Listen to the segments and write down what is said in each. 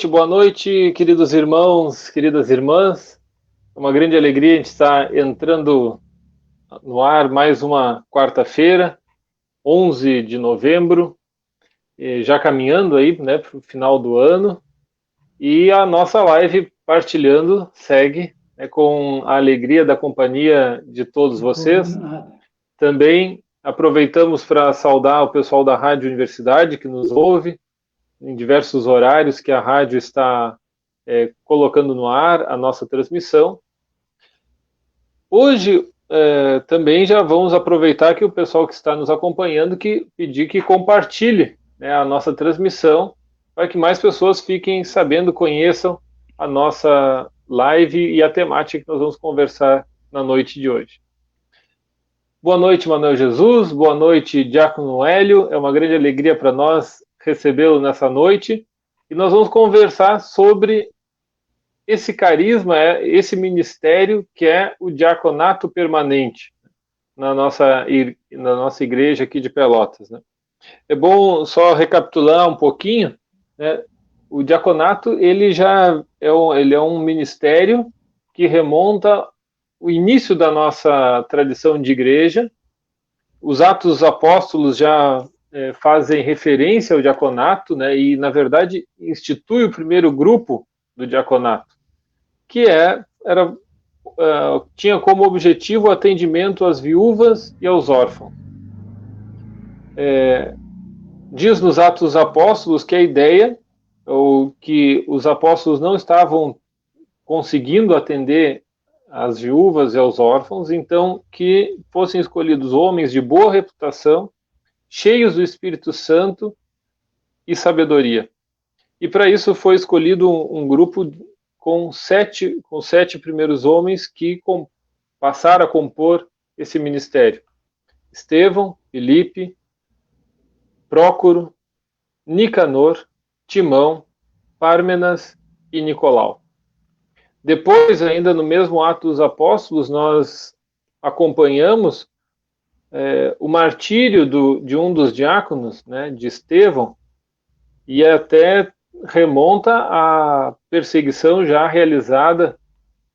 Boa noite, queridos irmãos, queridas irmãs. É uma grande alegria a gente estar entrando no ar mais uma quarta-feira, 11 de novembro, já caminhando aí, né, para o final do ano. E a nossa live Partilhando segue, né, com a alegria da companhia de todos vocês. Também aproveitamos para saudar o pessoal da Rádio Universidade que nos ouve, em diversos horários que a rádio está colocando no ar a nossa transmissão. Hoje também já vamos aproveitar que o pessoal que está nos acompanhando pedir que compartilhe, né, a nossa transmissão para que mais pessoas fiquem sabendo, conheçam a nossa live e a temática que nós vamos conversar na noite de hoje. Boa noite, Manuel Jesus. Boa noite, Diácono Hélio. É uma grande alegria para nós recebê-lo nessa noite, e nós vamos conversar sobre esse carisma, esse ministério que é o diaconato permanente na nossa igreja aqui de Pelotas, né? É bom só recapitular um pouquinho, né? O diaconato ele é um ministério que remonta o início da nossa tradição de igreja. Os Atos dos Apóstolos já fazem referência ao diaconato, né, e, na verdade, institui o primeiro grupo do diaconato, que tinha como objetivo o atendimento às viúvas e aos órfãos. Diz nos Atos dos Apóstolos que a ideia, ou que os apóstolos não estavam conseguindo atender às viúvas e aos órfãos, então que fossem escolhidos homens de boa reputação, cheios do Espírito Santo e sabedoria. E para isso foi escolhido um grupo com sete primeiros homens que passaram a compor esse ministério: Estevão, Filipe, Prócoro, Nicanor, Timão, Pármenas e Nicolau. Depois, ainda no mesmo Atos dos Apóstolos, nós acompanhamos o martírio de um dos diáconos, né, de Estevão, e até remonta à perseguição já realizada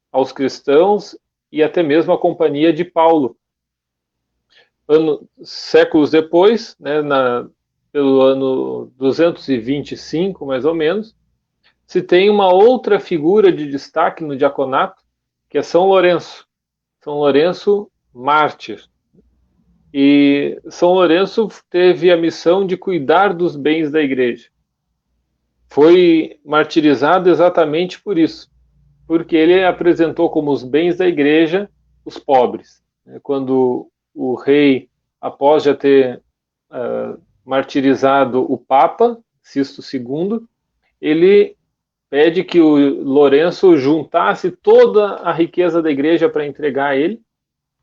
aos cristãos e até mesmo à companhia de Paulo. Séculos depois, né, pelo ano 225, mais ou menos, se tem uma outra figura de destaque no diaconato, que é São Lourenço. São Lourenço mártir. E São Lourenço teve a missão de cuidar dos bens da igreja. Foi martirizado exatamente por isso, porque ele apresentou como os bens da igreja os pobres. Quando o rei, após já ter martirizado o Papa, Sisto II, ele pede que o Lourenço juntasse toda a riqueza da igreja para entregar a ele,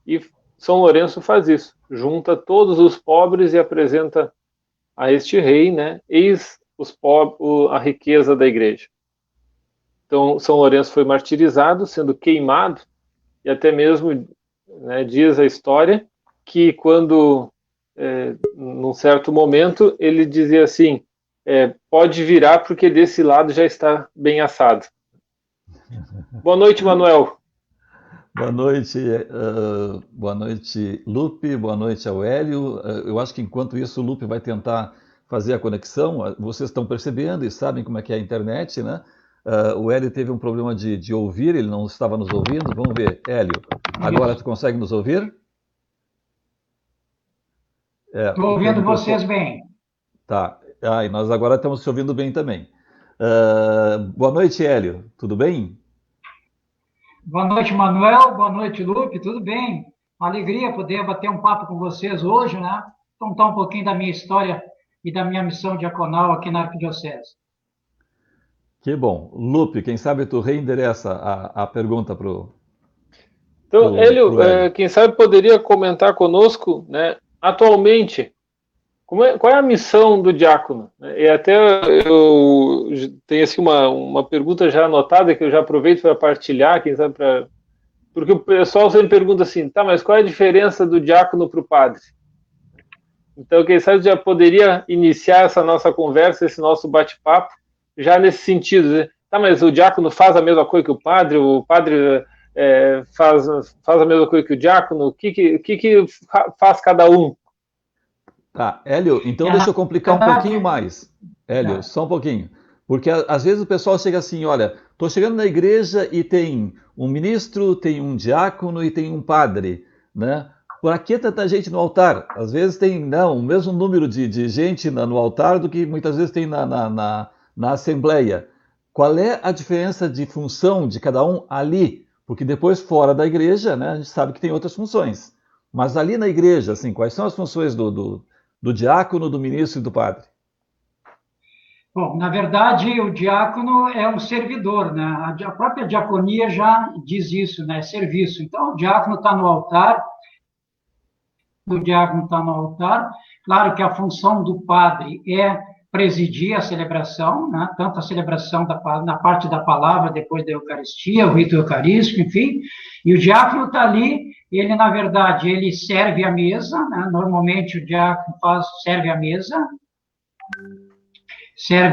e São Lourenço faz isso, junta todos os pobres e apresenta a este rei, né? Eis a riqueza da igreja. Então, São Lourenço foi martirizado, sendo queimado, e até mesmo, né, diz a história que quando, num certo momento, ele dizia assim, pode virar porque desse lado já está bem assado. Boa noite, Manuel. Boa noite, Lupe, boa noite ao Hélio. Eu acho que enquanto isso o Lupe vai tentar fazer a conexão. Vocês estão percebendo e sabem como é que é a internet, né? O Hélio teve um problema de ouvir, ele não estava nos ouvindo. Vamos ver, Hélio, agora tu consegue nos ouvir? Estou ouvindo vocês bem. Tá, e nós agora estamos te ouvindo bem também. Boa noite, Hélio, tudo bem? Boa noite, Manuel. Boa noite, Lupe. Tudo bem? Uma alegria poder bater um papo com vocês hoje, né? Contar um pouquinho da minha história e da minha missão diaconal aqui na Arquidiocese. Que bom. Lupe, quem sabe tu reendereça a pergunta para o... Então, Hélio, quem sabe poderia comentar conosco, né? Atualmente, qual é a missão do diácono? E até eu tenho assim, uma pergunta já anotada que eu já aproveito para partilhar, quem sabe porque o pessoal sempre pergunta assim, tá, mas qual é a diferença do diácono para o padre? Então, quem sabe já poderia iniciar essa nossa conversa, esse nosso bate-papo, já nesse sentido, né? Tá, mas o diácono faz a mesma coisa que o padre faz a mesma coisa que o diácono, o que faz cada um? Tá, Hélio, então deixa eu complicar um pouquinho mais. Hélio, só um pouquinho. Porque às vezes o pessoal chega assim, olha, estou chegando na igreja e tem um ministro, tem um diácono e tem um padre, né? Por que tanta gente no altar? Às vezes tem o mesmo número de gente no altar do que muitas vezes tem na assembleia. Qual é a diferença de função de cada um ali? Porque depois fora da igreja, né, a gente sabe que tem outras funções. Mas ali na igreja, assim, quais são as funções do diácono, do ministro e do padre? Bom, na verdade, o diácono é um servidor, né? A própria diaconia já diz isso, né? Serviço. Então, o diácono está no altar, Claro que a função do padre é presidir a celebração, né? Tanto a celebração na parte da palavra, depois da Eucaristia, o rito eucarístico, enfim. E o diácono está ali, ele, na verdade, ele serve a mesa, né? Normalmente o diácono serve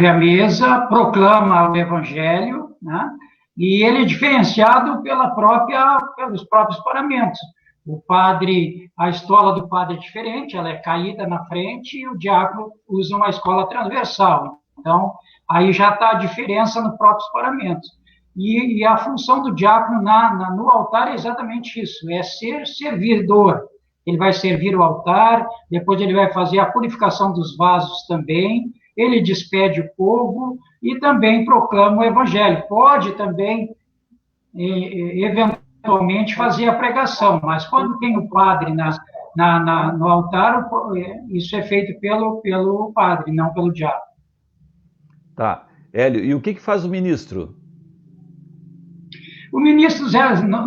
a mesa, proclama o evangelho, né? E ele é diferenciado pelos próprios paramentos. O padre, a estola do padre é diferente, ela é caída na frente e o diácono usa uma escola transversal. Então, aí já está a diferença nos próprios paramentos. E a função do diácono no altar é exatamente isso, é ser servidor. Ele vai servir o altar, depois ele vai fazer a purificação dos vasos também, ele despede o povo e também proclama o evangelho. Pode também, eventualmente, fazer a pregação, mas quando tem o padre no altar, isso é feito pelo padre, não pelo diácono. Tá. Hélio, e o que faz o ministro? O ministro,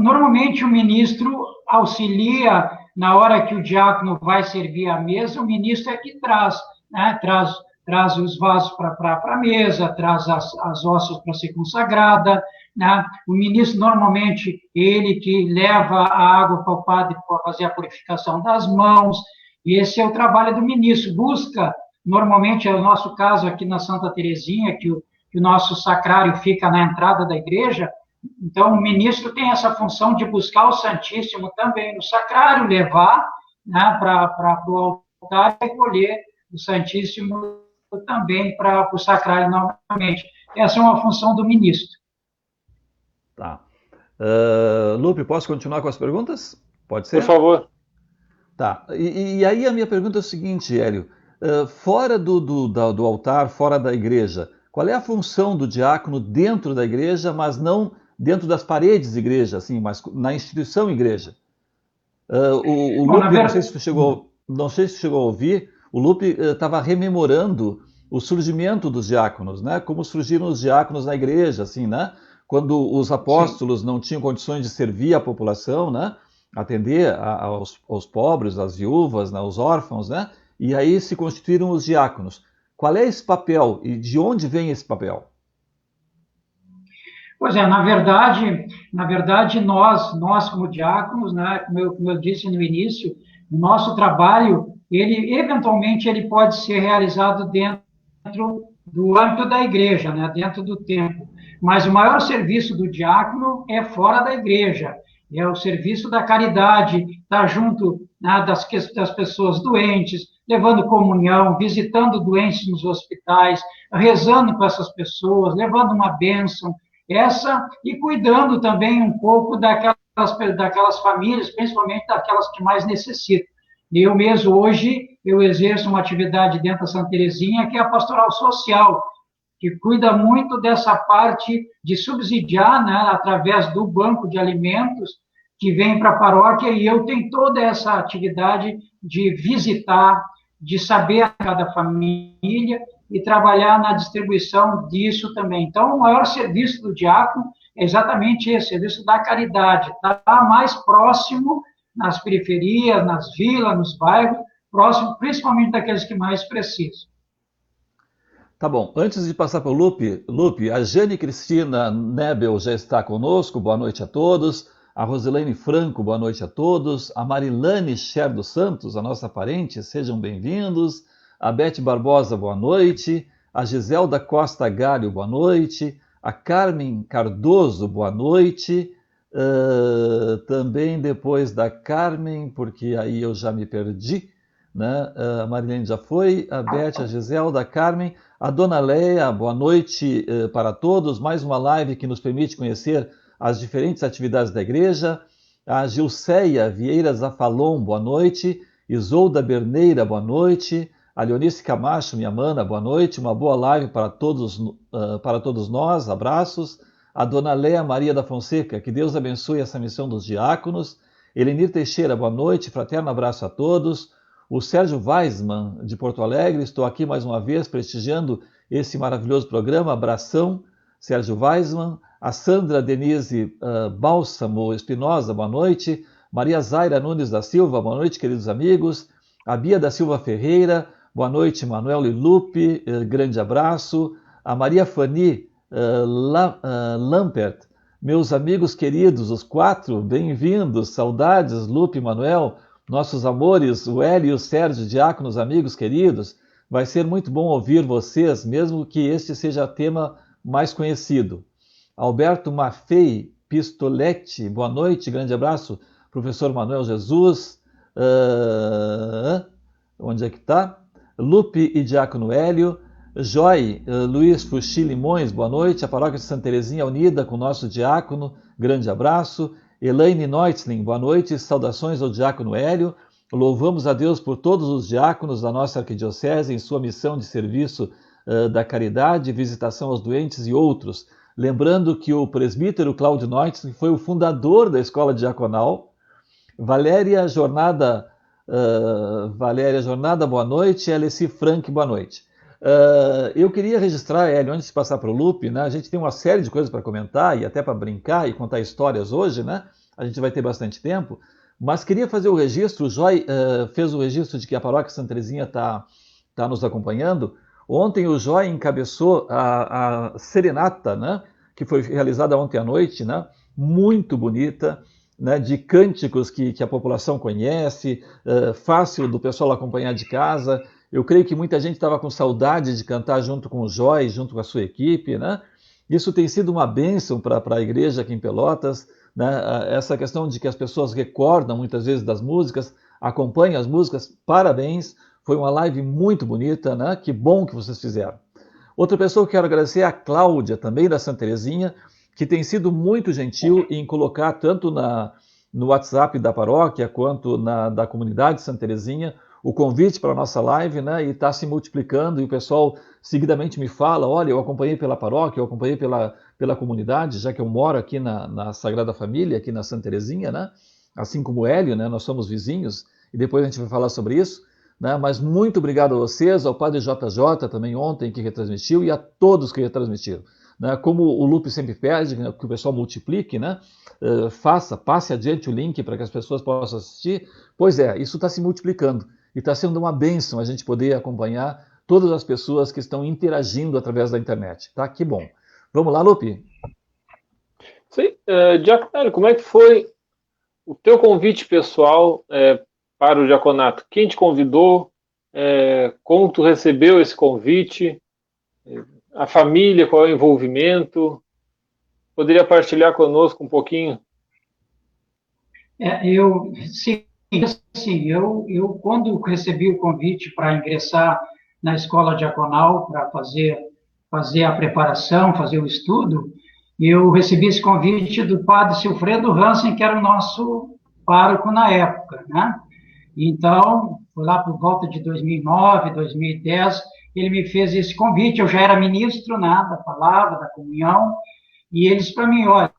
normalmente o ministro auxilia na hora que o diácono vai servir a mesa, o ministro é que traz, né? Traz os vasos para a mesa, traz as hóstias para ser consagrada, né? O ministro, normalmente, ele que leva a água para o padre para fazer a purificação das mãos, e esse é o trabalho do ministro. Normalmente, é o nosso caso aqui na Santa Terezinha, que o nosso sacrário fica na entrada da igreja, então o ministro tem essa função de buscar o Santíssimo também no sacrário, levar, né, para o altar e recolher o Santíssimo também para o sacrário novamente. Essa é uma função do ministro. Tá. Lupe, posso continuar com as perguntas? Pode ser? Por favor. Tá. E aí a minha pergunta é o seguinte, Hélio. Fora do altar, fora da igreja, qual é a função do diácono dentro da igreja, mas não dentro das paredes da igreja, assim, mas na instituição igreja? O Bom, Lupe, não sei se chegou a ouvir, o Lupe estava rememorando o surgimento dos diáconos, né? Como surgiram os diáconos na igreja, assim, né? Quando os apóstolos não tinham condições de servir a população, né? Atender aos pobres, às viúvas, né? Aos órfãos, né? E aí se constituíram os diáconos. Qual é esse papel e de onde vem esse papel? Pois é, na verdade nós como diáconos, né, como eu disse no início, o nosso trabalho, ele eventualmente ele pode ser realizado dentro do âmbito da igreja, né, dentro do templo. Mas o maior serviço do diácono é fora da igreja, é o serviço da caridade, estar junto, né, das pessoas doentes, levando comunhão, visitando doentes nos hospitais, rezando com essas pessoas, levando uma bênção, e cuidando também um pouco daquelas famílias, principalmente daquelas que mais necessitam. Eu mesmo, hoje, eu exerço uma atividade dentro da Santa Teresinha, que é a pastoral social, que cuida muito dessa parte de subsidiar, né, através do banco de alimentos, que vem para a paróquia, e eu tenho toda essa atividade de visitar, de saber a cada família, e trabalhar na distribuição disso também. Então, o maior serviço do diácono é exatamente esse, serviço da caridade, estar mais próximo nas periferias, nas vilas, nos bairros, próximo principalmente daqueles que mais precisam. Tá bom, antes de passar para o Lupe, a Jane Cristina Nebel já está conosco, boa noite a todos. A Rosilene Franco, boa noite a todos. A Marilane Scher dos Santos, a nossa parente, sejam bem-vindos. A Beth Barbosa, boa noite. A Giselda Costa Galho, boa noite. A Carmen Cardoso, boa noite. Também depois da Carmen, porque aí eu já me perdi, né? A Marilene já foi, a Beth, a Giselda, a Carmen, a Dona Leia, boa noite para todos. Mais uma live que nos permite conhecer as diferentes atividades da igreja. A Gilceia Vieira Zafalon, boa noite. Isolda Berneira, boa noite. A Leonice Camacho, minha mana, boa noite. Uma boa live para todos nós, abraços. A Dona Léa Maria da Fonseca, que Deus abençoe essa missão dos diáconos. Elenir Teixeira, boa noite, fraterno abraço a todos. O Sérgio Weisman, de Porto Alegre, estou aqui mais uma vez prestigiando esse maravilhoso programa. Abração, Sérgio Weisman. A Sandra Denise Bálsamo Espinosa, boa noite. Maria Zaira Nunes da Silva, boa noite, queridos amigos. A Bia da Silva Ferreira, boa noite, Manuel e Lupe, grande abraço. A Maria Fani Lampert, meus amigos queridos, os 4, bem-vindos, saudades, Lupe e Manuel, nossos amores, o Hélio e o Sérgio, diáconos, amigos queridos. Vai ser muito bom ouvir vocês, mesmo que este seja o tema mais conhecido. Alberto Maffei Pistoletti, boa noite, grande abraço. Professor Manuel Jesus, onde é que está? Lupe e Diácono Hélio. Joy Luiz Fuxi Limões, boa noite. A Paróquia de Santa Teresinha unida com o nosso diácono, grande abraço. Elaine Neutzlin, boa noite. Saudações ao Diácono Hélio. Louvamos a Deus por todos os diáconos da nossa arquidiocese em sua missão de serviço da caridade, visitação aos doentes e outros. Lembrando que o presbítero Cláudio Neutzlin foi o fundador da Escola Diaconal. Valéria Jornada, boa noite. Alessi Frank, boa noite. Eu queria registrar, Hélio, antes de passar para o Lupe, né? A gente tem uma série de coisas para comentar e até para brincar e contar histórias hoje, né? A gente vai ter bastante tempo, mas queria fazer o registro. O Joy fez o registro de que a Paróquia Santa Teresinha está nos acompanhando. Ontem o Joy encabeçou a serenata, né? Que foi realizada ontem à noite, né? Muito bonita, né? De cânticos que a população conhece, fácil do pessoal acompanhar de casa. Eu creio que muita gente estava com saudade de cantar junto com o Joy, junto com a sua equipe, né? Isso tem sido uma bênção para a igreja aqui em Pelotas, né? Essa questão de que as pessoas recordam muitas vezes das músicas, acompanham as músicas, parabéns, foi uma live muito bonita, né? Que bom que vocês fizeram. Outra pessoa que quero agradecer é a Cláudia, também da Santa Teresinha, que tem sido muito gentil em colocar tanto no WhatsApp da paróquia quanto da comunidade de Santa Teresinha o convite para a nossa live, né? E está se multiplicando e o pessoal seguidamente me fala, olha, eu acompanhei pela paróquia, eu acompanhei pela comunidade, já que eu moro aqui na Sagrada Família, aqui na Santa Teresinha, né? assim como o Hélio, né? Nós somos vizinhos, e depois a gente vai falar sobre isso, né? Mas muito obrigado a vocês, ao Padre JJ também ontem que retransmitiu, e a todos que retransmitiram. Né? Como o Lupe sempre pede, né, que o pessoal multiplique, né? Passe adiante o link para que as pessoas possam assistir. Pois é, isso está se multiplicando e está sendo uma bênção a gente poder acompanhar todas as pessoas que estão interagindo através da internet. Tá? Que bom. Vamos lá, Lupe? Sim, Diácono, como é que foi o teu convite pessoal para o diaconato? Quem te convidou? Como tu recebeu esse convite? A família, qual é o envolvimento? Poderia partilhar conosco um pouquinho? Eu quando recebi o convite para ingressar na escola diaconal, para fazer a preparação, fazer o estudo, eu recebi esse convite do padre Silfredo Hansen, que era o nosso pároco na época, né? Então, foi lá por volta de 2009, 2010, ele me fez esse convite. Eu já era ministro, né, da palavra, da comunhão, e ele disse para mim: olha,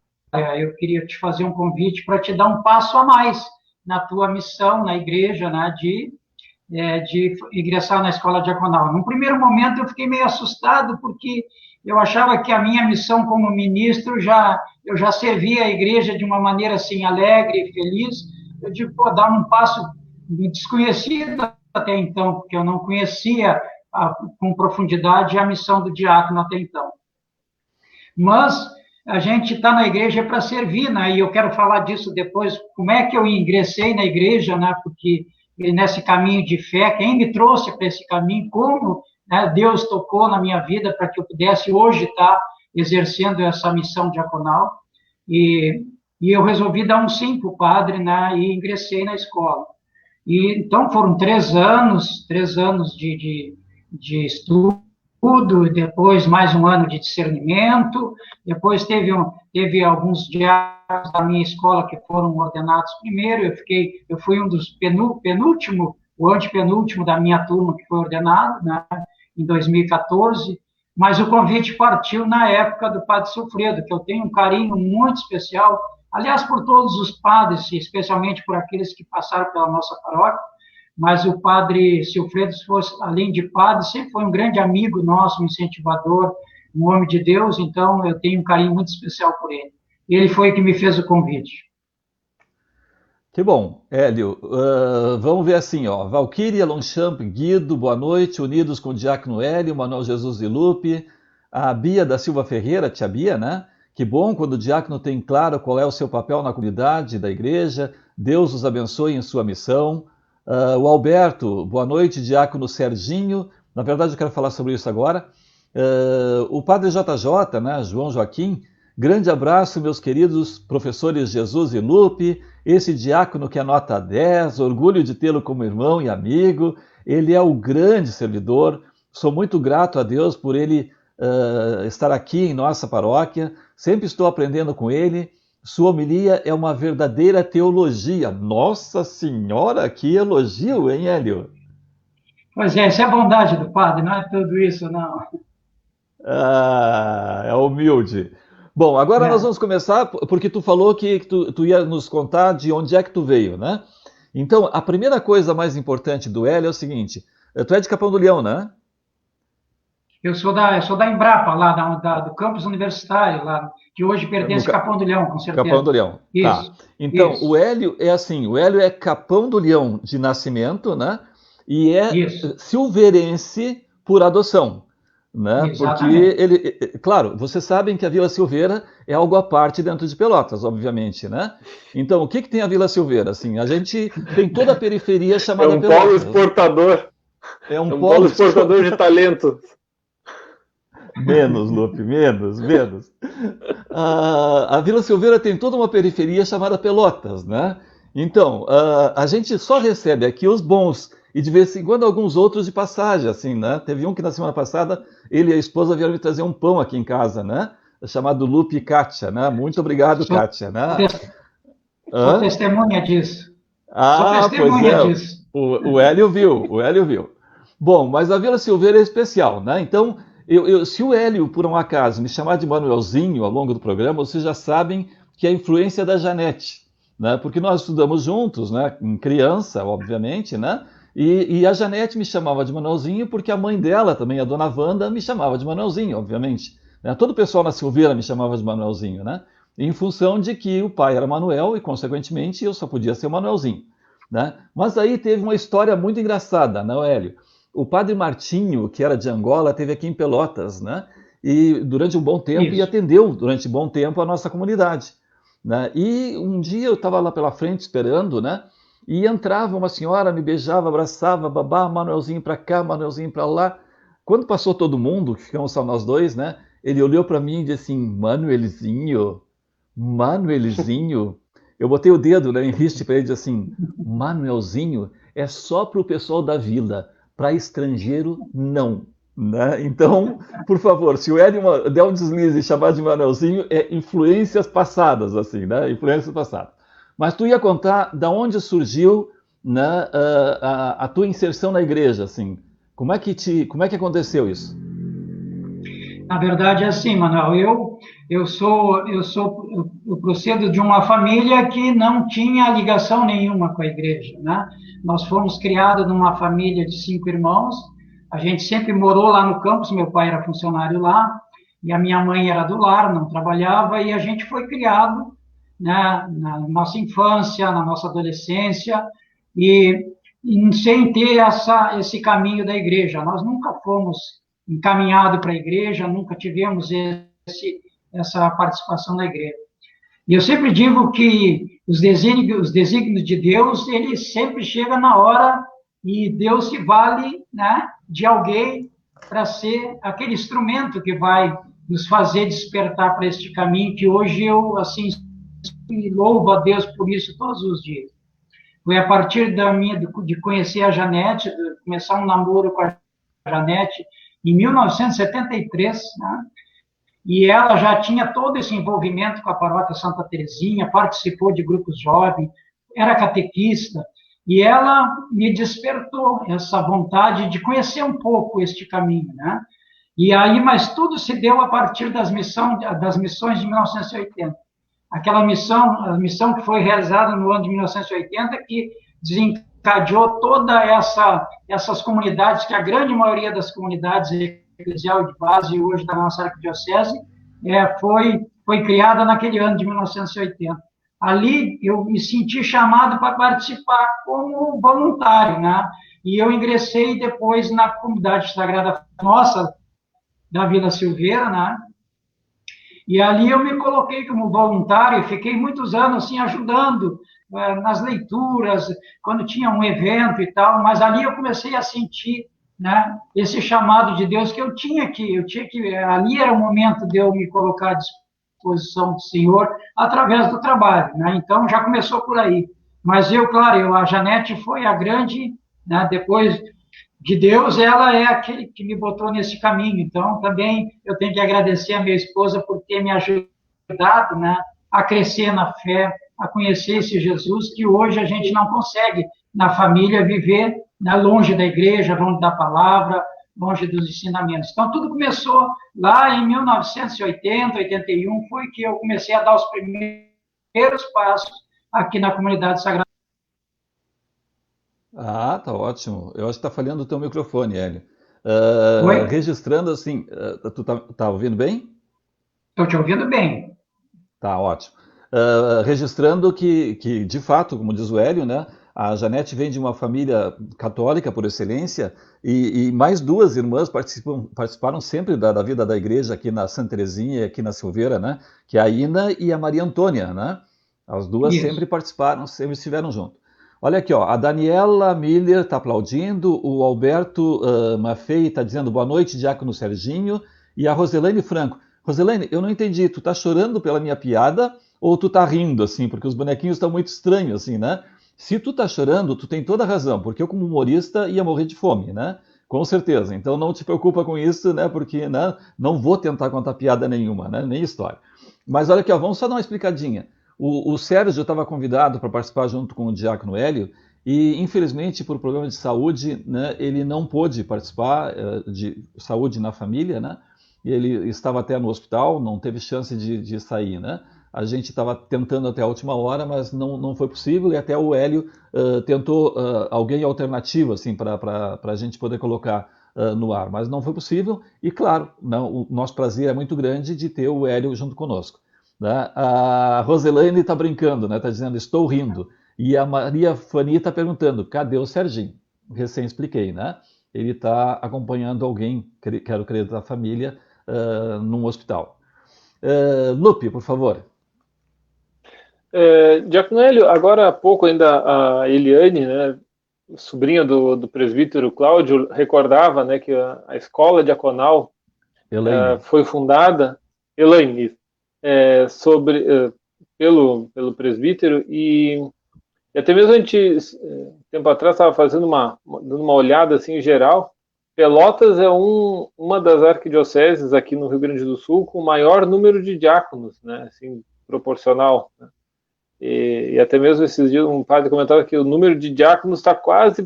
eu queria te fazer um convite para te dar um passo a mais na tua missão na igreja, né, de ingressar na escola diaconal. Num primeiro momento eu fiquei meio assustado, porque eu achava que a minha missão como ministro eu já servia a igreja de uma maneira assim alegre e feliz. Eu digo, dar um passo desconhecido até então, porque eu não conhecia com profundidade a missão do diácono até então. Mas a gente está na igreja para servir, né? E eu quero falar disso depois, como é que eu ingressei na igreja, né? Porque nesse caminho de fé, quem me trouxe para esse caminho, como, né, Deus tocou na minha vida para que eu pudesse hoje estar exercendo essa missão diaconal, e eu resolvi dar um sim para o padre, né, e ingressei na escola. E então foram 3 anos de estudo, depois mais um ano de discernimento, depois teve alguns diáconos da minha escola que foram ordenados primeiro, eu fui um dos o antepenúltimo da minha turma que foi ordenado, né, em 2014, mas o convite partiu na época do padre Silfredo, que eu tenho um carinho muito especial, aliás, por todos os padres, especialmente por aqueles que passaram pela nossa paróquia, mas o padre Silfredo, além de padre, sempre foi um grande amigo nosso, um incentivador, um homem de Deus, então eu tenho um carinho muito especial por ele. Ele foi que me fez o convite. Que bom, Hélio. Vamos ver assim, ó. Valquíria, Longchamp, Guido, boa noite, unidos com o Diácono Hélio, Manuel Jesus e Lupe, a Bia da Silva Ferreira, tia Bia, né? Que bom quando o diácono tem claro qual é o seu papel na comunidade da igreja. Deus os abençoe em sua missão. O Alberto, boa noite, diácono Serginho. Na verdade, eu quero falar sobre isso agora. O padre JJ, né, João Joaquim, grande abraço, meus queridos professores Jesus e Lupe, esse diácono que é nota 10, orgulho de tê-lo como irmão e amigo, ele é o grande servidor, sou muito grato a Deus por ele estar aqui em nossa paróquia, sempre estou aprendendo com ele, sua homilia é uma verdadeira teologia. Nossa Senhora, que elogio, hein, Hélio? Pois é, isso é a bondade do padre, não é tudo isso, não. É humilde. Bom, agora nós vamos começar, porque tu falou que tu ia nos contar de onde é que tu veio, né? Então, a primeira coisa mais importante do Hélio é o seguinte, tu é de Capão do Leão, né? Eu sou da Embrapa, lá do campus universitário, lá, que hoje pertence a Capão do Leão, com certeza. Capão do Leão, isso, tá. Então, isso. O Hélio é assim, o Hélio é Capão do Leão de nascimento, né? E é silveirense por adoção. Né? Porque ele, claro, vocês sabem que a Vila Silveira é algo à parte dentro de Pelotas, obviamente, né? Então, o que tem a Vila Silveira? Assim, a gente tem toda a periferia chamada Pelotas. Polo exportador. É um polo exportador de talento. Menos, Lupe, menos. A Vila Silveira tem toda uma periferia chamada Pelotas, né? Então, a gente só recebe aqui os bons e de vez em quando alguns outros de passagem, assim, né? Teve um que na semana passada ele e a esposa vieram me trazer um pão aqui em casa, né? Chamado Lupe e Kátia, né? Muito obrigado, Kátia, né? Sou testemunha disso. Sou testemunha disso. O Hélio viu. Bom, mas a Vila Silveira é especial, né? Então, se o Hélio, por um acaso, me chamar de Manuelzinho ao longo do programa, vocês já sabem que é a influência da Janete. né? Porque nós estudamos juntos, né? Em criança, obviamente, né? E a Janete me chamava de Manuelzinho porque a mãe dela também, a dona Wanda, me chamava de Manuelzinho, obviamente. Né? Todo o pessoal na Silveira me chamava de Manuelzinho, né? Em função de que o pai era Manuel e, consequentemente, eu só podia ser o Manuelzinho. Né? Mas aí teve uma história muito engraçada, né, Hélio? O padre Martinho, que era de Angola, esteve aqui em Pelotas, né? E durante um bom tempo, e Isso. atendeu durante um bom tempo a nossa comunidade. Né? E um dia eu estava lá pela frente esperando, né? E entrava uma senhora, me beijava, abraçava, babá, Manuelzinho para cá, Manuelzinho para lá. Quando passou todo mundo, que ficamos só nós dois, né? Ele olhou para mim e disse assim, Manuelzinho, Manuelzinho. Eu botei o dedo, né, em riste para ele e disse assim, Manuelzinho é só para o pessoal da vila, para estrangeiro não. Né? Então, por favor, se o Hélio der um deslize e chamar de Manuelzinho, é influências passadas, assim, né? Influências passadas. Mas tu ia contar da onde surgiu, né, a tua inserção na igreja, assim. Como é que aconteceu isso? Na verdade, é assim, Manuel, eu procedo de uma família que não tinha ligação nenhuma com a igreja, né? Nós fomos criados numa família de 5 irmãos, a gente sempre morou lá no campus, meu pai era funcionário lá, e a minha mãe era do lar, não trabalhava, e a gente foi criado, né, na nossa infância, na nossa adolescência, e sem ter esse caminho da igreja. Nós nunca fomos encaminhado para a igreja, nunca tivemos essa participação na igreja. E eu sempre digo que os desígnios de Deus, ele sempre chega na hora e Deus se vale, né, de alguém para ser aquele instrumento que vai nos fazer despertar para este caminho que hoje eu, assim, louvo a Deus por isso todos os dias. Foi a partir de conhecer a Janete, de começar um namoro com a Janete, em 1973, né? E ela já tinha todo esse envolvimento com a paróquia Santa Teresinha, participou de grupos jovens, era catequista, e ela me despertou essa vontade de conhecer um pouco este caminho, né? E aí, mas tudo se deu a partir das missões de 1980. Aquela missão, a missão que foi realizada no ano de 1980, que desencadeou toda essas comunidades, que a grande maioria das comunidades eclesial de base hoje da nossa arquidiocese foi criada naquele ano de 1980. Ali eu me senti chamado para participar como voluntário, né? E eu ingressei depois na comunidade sagrada nossa, da Vila Silveira, né? E ali eu me coloquei como voluntário e fiquei muitos anos assim ajudando nas leituras, quando tinha um evento e tal, mas ali eu comecei a sentir, né, esse chamado de Deus que ali era o momento de eu me colocar à disposição do Senhor através do trabalho, né? Então já começou por aí. Mas a Janete foi a grande, né, depois de Deus, ela é aquele que me botou nesse caminho. Então, também eu tenho que agradecer a minha esposa por ter me ajudado, né, a crescer na fé, a conhecer esse Jesus que hoje a gente não consegue, na família, viver, né, longe da igreja, longe da palavra, longe dos ensinamentos. Então, tudo começou lá em 1980, 81, foi que eu comecei a dar os primeiros passos aqui na comunidade sagrada. Ah, tá ótimo. Eu acho que está falhando o teu microfone, Hélio. Oi? Registrando assim, tu tá ouvindo bem? Estou te ouvindo bem. Tá ótimo. Registrando que, de fato, como diz o Hélio, né, a Janete vem de uma família católica por excelência e mais duas irmãs participaram sempre da vida da igreja aqui na Santa Teresinha e aqui na Silveira, né, que é a Ina e a Maria Antônia, né? As duas Isso. sempre participaram, sempre estiveram junto. Olha aqui, ó, a Daniela Miller está aplaudindo, o Alberto Maffei está dizendo boa noite, Diácono Serginho, e a Roselane Franco. Roselane, eu não entendi, tu tá chorando pela minha piada ou tu tá rindo, assim, porque os bonequinhos estão muito estranhos, assim, né? Se tu tá chorando, tu tem toda a razão, porque eu como humorista ia morrer de fome, né? Com certeza, então não te preocupa com isso, né? Porque, né, não vou tentar contar piada nenhuma, né? Nem história. Mas olha aqui, ó, vamos só dar uma explicadinha. O Sérgio estava convidado para participar junto com o Diácono Hélio e, infelizmente, por problema de saúde, né, ele não pôde participar de saúde na família, né? E ele estava até no hospital, não teve chance de sair, né? a gente estava tentando até a última hora, mas não foi possível, e até o Hélio tentou alguém alternativo, assim, para a gente poder colocar no ar, mas não foi possível, e claro, o nosso prazer é muito grande de ter o Hélio junto conosco. Né? A Roselaine está brincando, né? Está dizendo, estou rindo. E a Maria Fani está perguntando, cadê o Serginho? Recém expliquei, né? Ele está acompanhando alguém, quero crer, da família, num hospital. Lupe, por favor. Diácono Hélio, agora há pouco ainda a Eliane, né, sobrinha do presbítero Cláudio, recordava, né, que a escola diaconal foi fundada, Elaine, pelo presbítero, e até mesmo a gente, tempo atrás, estava dando uma olhada assim, em geral. Pelotas é uma das arquidioceses aqui no Rio Grande do Sul com o maior número de diáconos, né, assim, proporcional, né? E até mesmo esses dias um padre comentava que o número de diáconos está quase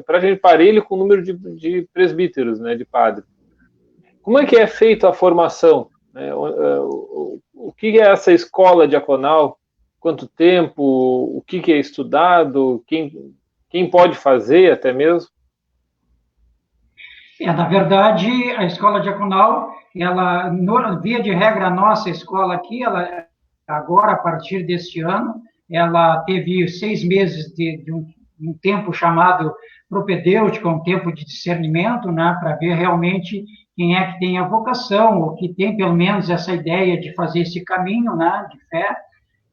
praticamente parelho com o número de presbíteros, né, de padres. Como é que é feita a formação? Né? O que é essa escola diaconal? Quanto tempo? O que é estudado? Quem pode fazer até mesmo? Na verdade, a escola diaconal, ela, via de regra, a nossa escola aqui, ela agora, a partir deste ano, ela teve 6 meses de um tempo chamado propedêutico, um tempo de discernimento, né, para ver realmente quem é que tem a vocação, ou que tem pelo menos essa ideia de fazer esse caminho, né, de fé,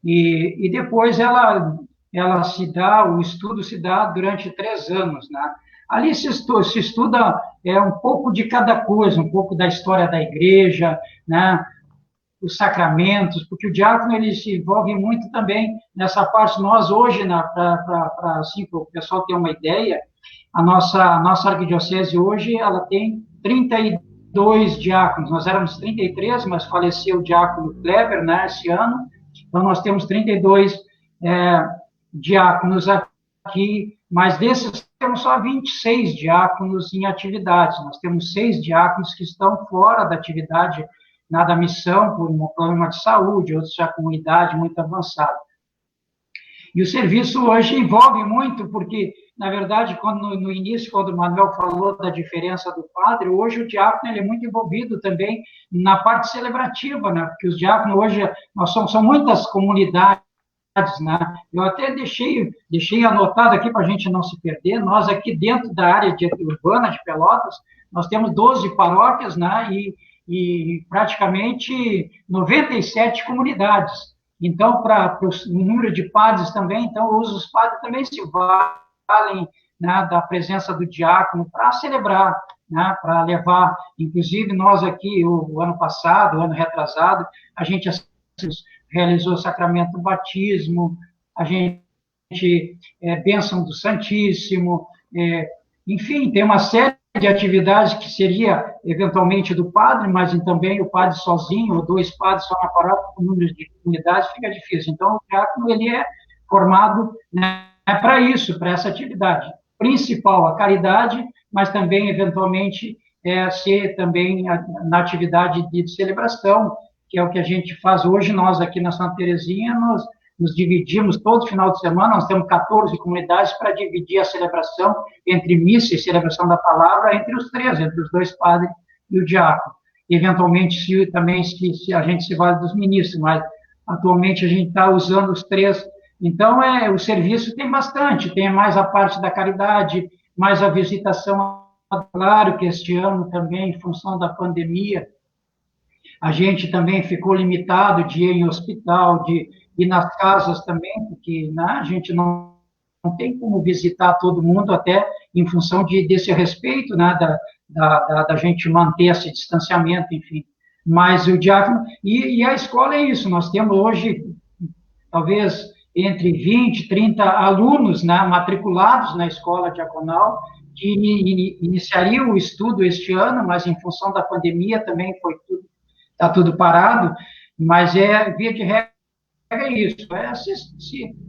e depois o estudo se dá durante 3 anos, né. Ali se estuda um pouco de cada coisa, um pouco da história da igreja, né, os sacramentos, porque o diácono ele se envolve muito também nessa parte. Nós hoje, assim, para o pessoal ter uma ideia, a nossa arquidiocese hoje ela tem 32 diáconos. Nós éramos 33, mas faleceu o diácono Kleber, né, esse ano. Então nós temos 32 diáconos aqui, mas desses temos só 26 diáconos em atividade. Nós temos 6 diáconos que estão fora da atividade da missão, por um problema de saúde, outros já com idade muito avançada. E o serviço hoje envolve muito, porque, na verdade, no início, quando o Manuel falou da diferença do padre, hoje o diácono ele é muito envolvido também na parte celebrativa, né? Porque os diáconos hoje, são muitas comunidades, né? Eu até deixei anotado aqui para a gente não se perder. Nós aqui dentro da área urbana de Pelotas, nós temos 12 paróquias, né? E praticamente 97 comunidades. Então, para o número de padres também, então os padres também se valem, né, da presença do diácono para celebrar, né, para levar, inclusive nós aqui, o ano passado, o ano retrasado, a gente realizou o sacramento do batismo, a gente bênção do Santíssimo, enfim, tem uma série de atividades que seria eventualmente do padre, mas também o padre sozinho, ou 2 padres só na paróquia, com número de comunidades, fica difícil. Então, o diácono ele é formado, né, para isso, para essa atividade principal, a caridade, mas também, eventualmente, ser também na atividade de celebração, que é o que a gente faz hoje. Nós aqui na Santa Teresinha, nós nos dividimos todo final de semana, nós temos 14 comunidades para dividir a celebração entre missa e celebração da palavra entre os 3, entre os 2 padres e o diácono. Eventualmente, se a gente se vale dos ministros, mas atualmente a gente está usando os 3. Então, o serviço tem bastante, tem mais a parte da caridade, mais a visitação. Claro que este ano também, em função da pandemia, a gente também ficou limitado de ir em hospital, de ir nas casas também, porque, né, a gente não tem como visitar todo mundo, até em função desse respeito, né, da gente manter esse distanciamento, enfim. Mas o diácono... E a escola é isso, nós temos hoje, talvez, entre 20 e 30 alunos, né, matriculados na escola diaconal, que iniciariam o estudo este ano, mas em função da pandemia também está tudo parado, mas via de regra é isso.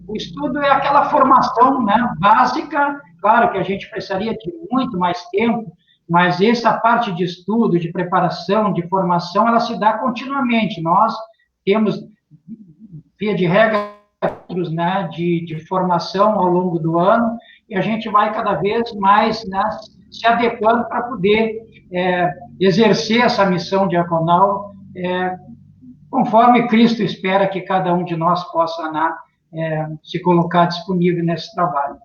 O estudo é aquela formação, né, básica. Claro que a gente precisaria de muito mais tempo, mas essa parte de estudo, de preparação, de formação, ela se dá continuamente. Nós temos via de regra, né, de formação ao longo do ano, e a gente vai cada vez mais, né, se adequando para poder exercer essa missão diaconal, conforme Cristo espera que cada um de nós possa, né, se colocar disponível nesse trabalho.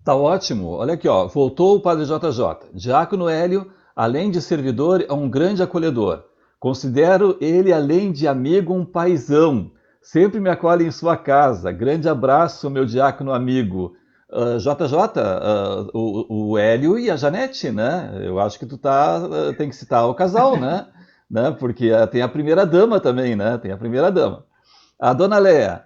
Tá ótimo. Olha aqui, ó. Voltou o Padre JJ. Diácono Hélio, além de servidor, é um grande acolhedor. Considero ele, além de amigo, um paizão. Sempre me acolhe em sua casa. Grande abraço, meu diácono amigo. JJ, o Hélio e a Janete, né? Eu acho que tem que citar o casal, né? Porque tem a primeira dama também, né? Tem a primeira dama. A dona Léa,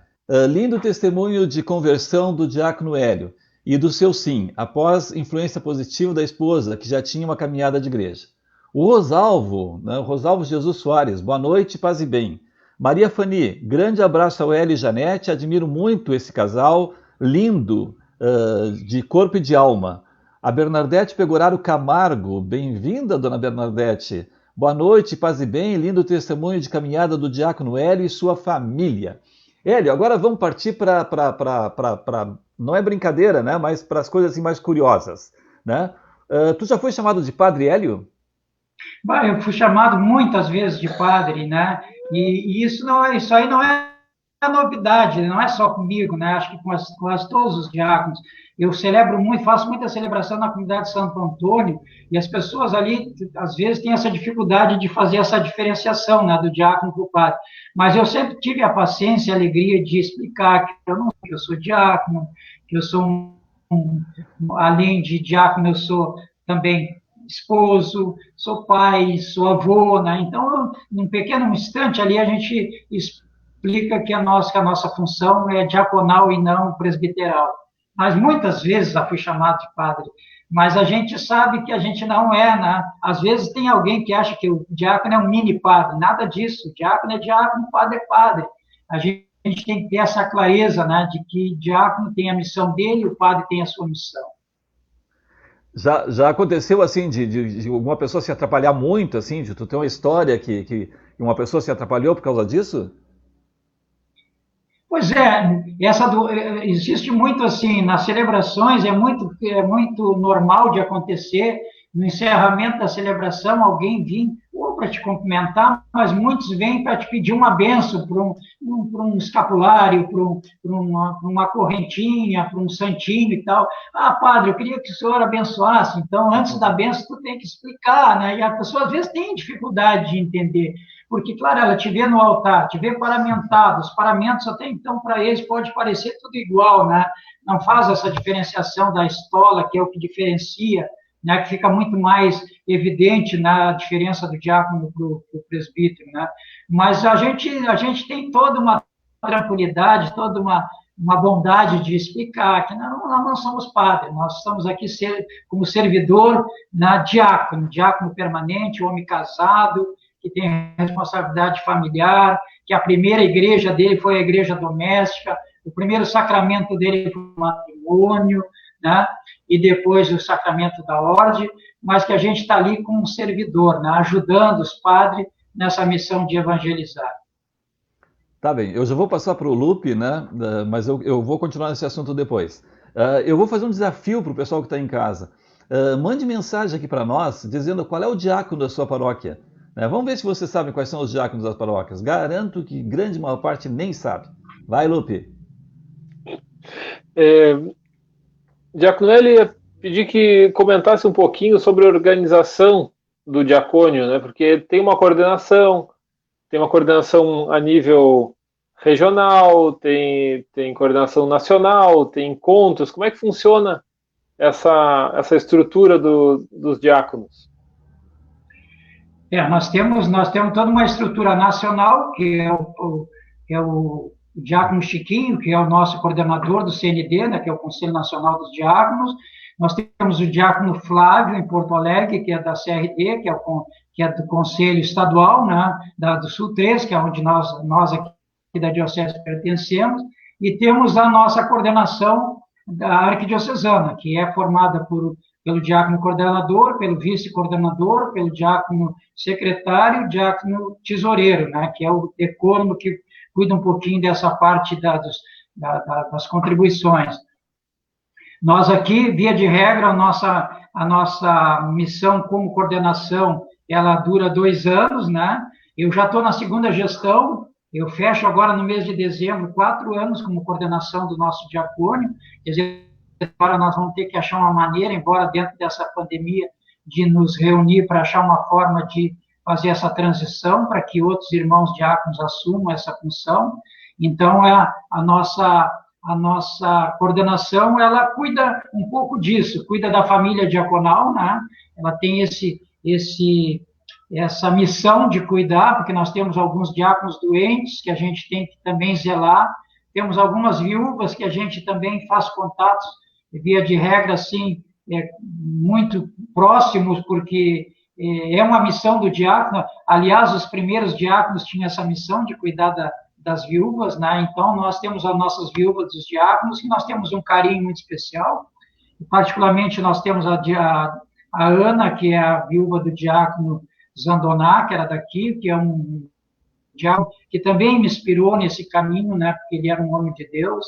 lindo testemunho de conversão do diácono Hélio e do seu sim, após influência positiva da esposa, que já tinha uma caminhada de igreja. O Rosalvo, né? O Rosalvo Jesus Soares, boa noite, paz e bem. Maria Fani, grande abraço ao Hélio e Janete, admiro muito esse casal, lindo, de corpo e de alma. A Bernadette Pegoraro Camargo, bem-vinda, dona Bernadette. Boa noite, paz e bem, lindo testemunho de caminhada do diácono Hélio e sua família. Hélio, agora vamos partir para não é brincadeira, né, mas para as coisas assim mais curiosas, né? Tu já foi chamado de Padre Hélio? Eu fui chamado muitas vezes de padre, né? E isso aí não é novidade, não é só comigo, né? Acho que com quase todos os diáconos. Eu celebro muito, faço muita celebração na comunidade de Santo Antônio, e as pessoas ali, às vezes, têm essa dificuldade de fazer essa diferenciação, né, do diácono para o padre. Mas eu sempre tive a paciência e a alegria de explicar que eu sou diácono, que eu sou além de diácono, eu sou também esposo, sou pai, sou avô, né? Então, num pequeno instante ali, a gente explica que a nossa função é diaconal e não presbiteral. Mas muitas vezes já fui chamado de padre, mas a gente sabe que a gente não é, né? Às vezes tem alguém que acha que o diácono é um mini padre, nada disso, o diácono é diácono, o padre é padre. A gente tem que ter essa clareza, né, de que o diácono tem a missão dele e o padre tem a sua missão. Já aconteceu assim de alguma pessoa se atrapalhar muito, assim, de tu ter uma história que uma pessoa se atrapalhou por causa disso? Pois é, existe muito assim, nas celebrações é muito normal de acontecer, no encerramento da celebração, alguém vir ou para te cumprimentar, mas muitos vêm para te pedir uma bênção, para um escapulário, para uma correntinha, para um santinho e tal. Ah, padre, eu queria que o senhor abençoasse, então antes da bênção tu tem que explicar, né? E a pessoa às vezes tem dificuldade de entender. Porque, claro, ela te vê no altar, te vê paramentado, os paramentos até então para eles pode parecer tudo igual, né? Não faz essa diferenciação da estola, que é o que diferencia, né? Que fica muito mais evidente na diferença do diácono para o presbítero, né? Mas a gente tem toda uma tranquilidade, toda uma bondade de explicar que nós não somos padres, nós estamos aqui como servidor, né? Diácono permanente, homem casado, que tem responsabilidade familiar, que a primeira igreja dele foi a igreja doméstica, o primeiro sacramento dele foi o matrimônio, né? E depois o sacramento da ordem, mas que a gente está ali como um servidor, né? Ajudando os padres nessa missão de evangelizar. Tá bem, eu já vou passar para o Lupe, né? Mas eu vou continuar nesse assunto depois. Eu vou fazer um desafio para o pessoal que está em casa. Mande mensagem aqui para nós, dizendo qual é o diácono da sua paróquia. Vamos ver se você sabe quais são os diáconos das paróquias. Garanto que grande maior parte nem sabe. Vai, Lupe. Diácono, ele ia pedir que comentasse um pouquinho sobre a organização do diacônio, né? Porque tem uma coordenação a nível regional, tem coordenação nacional, tem encontros. Como é que funciona essa estrutura dos diáconos? Nós temos toda uma estrutura nacional, que é o Diácono Chiquinho, que é o nosso coordenador do CND, né, que é o Conselho Nacional dos Diáconos. Nós temos o Diácono Flávio, em Porto Alegre, que é da CRD, que é do Conselho Estadual, né, do Sul 3, que é onde nós aqui da Diocese pertencemos, e temos a nossa coordenação da Arquidiocesana, que é formada pelo diácono coordenador, pelo vice-coordenador, pelo diácono secretário, diácono tesoureiro, né, que é o decônomo que cuida um pouquinho dessa parte das contribuições. Nós aqui, via de regra, a nossa missão como coordenação, ela dura 2 anos, né? Eu já estou na segunda gestão, eu fecho agora no mês de dezembro 4 anos como coordenação do nosso diacônio, quer dizer, agora nós vamos ter que achar uma maneira, embora dentro dessa pandemia, de nos reunir para achar uma forma de fazer essa transição para que outros irmãos diáconos assumam essa função. Então, a nossa coordenação, ela cuida um pouco disso, cuida da família diaconal, né? Ela tem essa missão de cuidar, porque nós temos alguns diáconos doentes que a gente tem que também zelar, temos algumas viúvas que a gente também faz contatos, via de regra, assim, muito próximos, porque é uma missão do diácono. Aliás, os primeiros diáconos tinham essa missão de cuidar das viúvas, né? Então, nós temos as nossas viúvas dos diáconos, e nós temos um carinho muito especial. Particularmente, nós temos a Ana, que é a viúva do diácono Zandoná, que era daqui, que é um diácono que também me inspirou nesse caminho, né? Porque ele era um homem de Deus.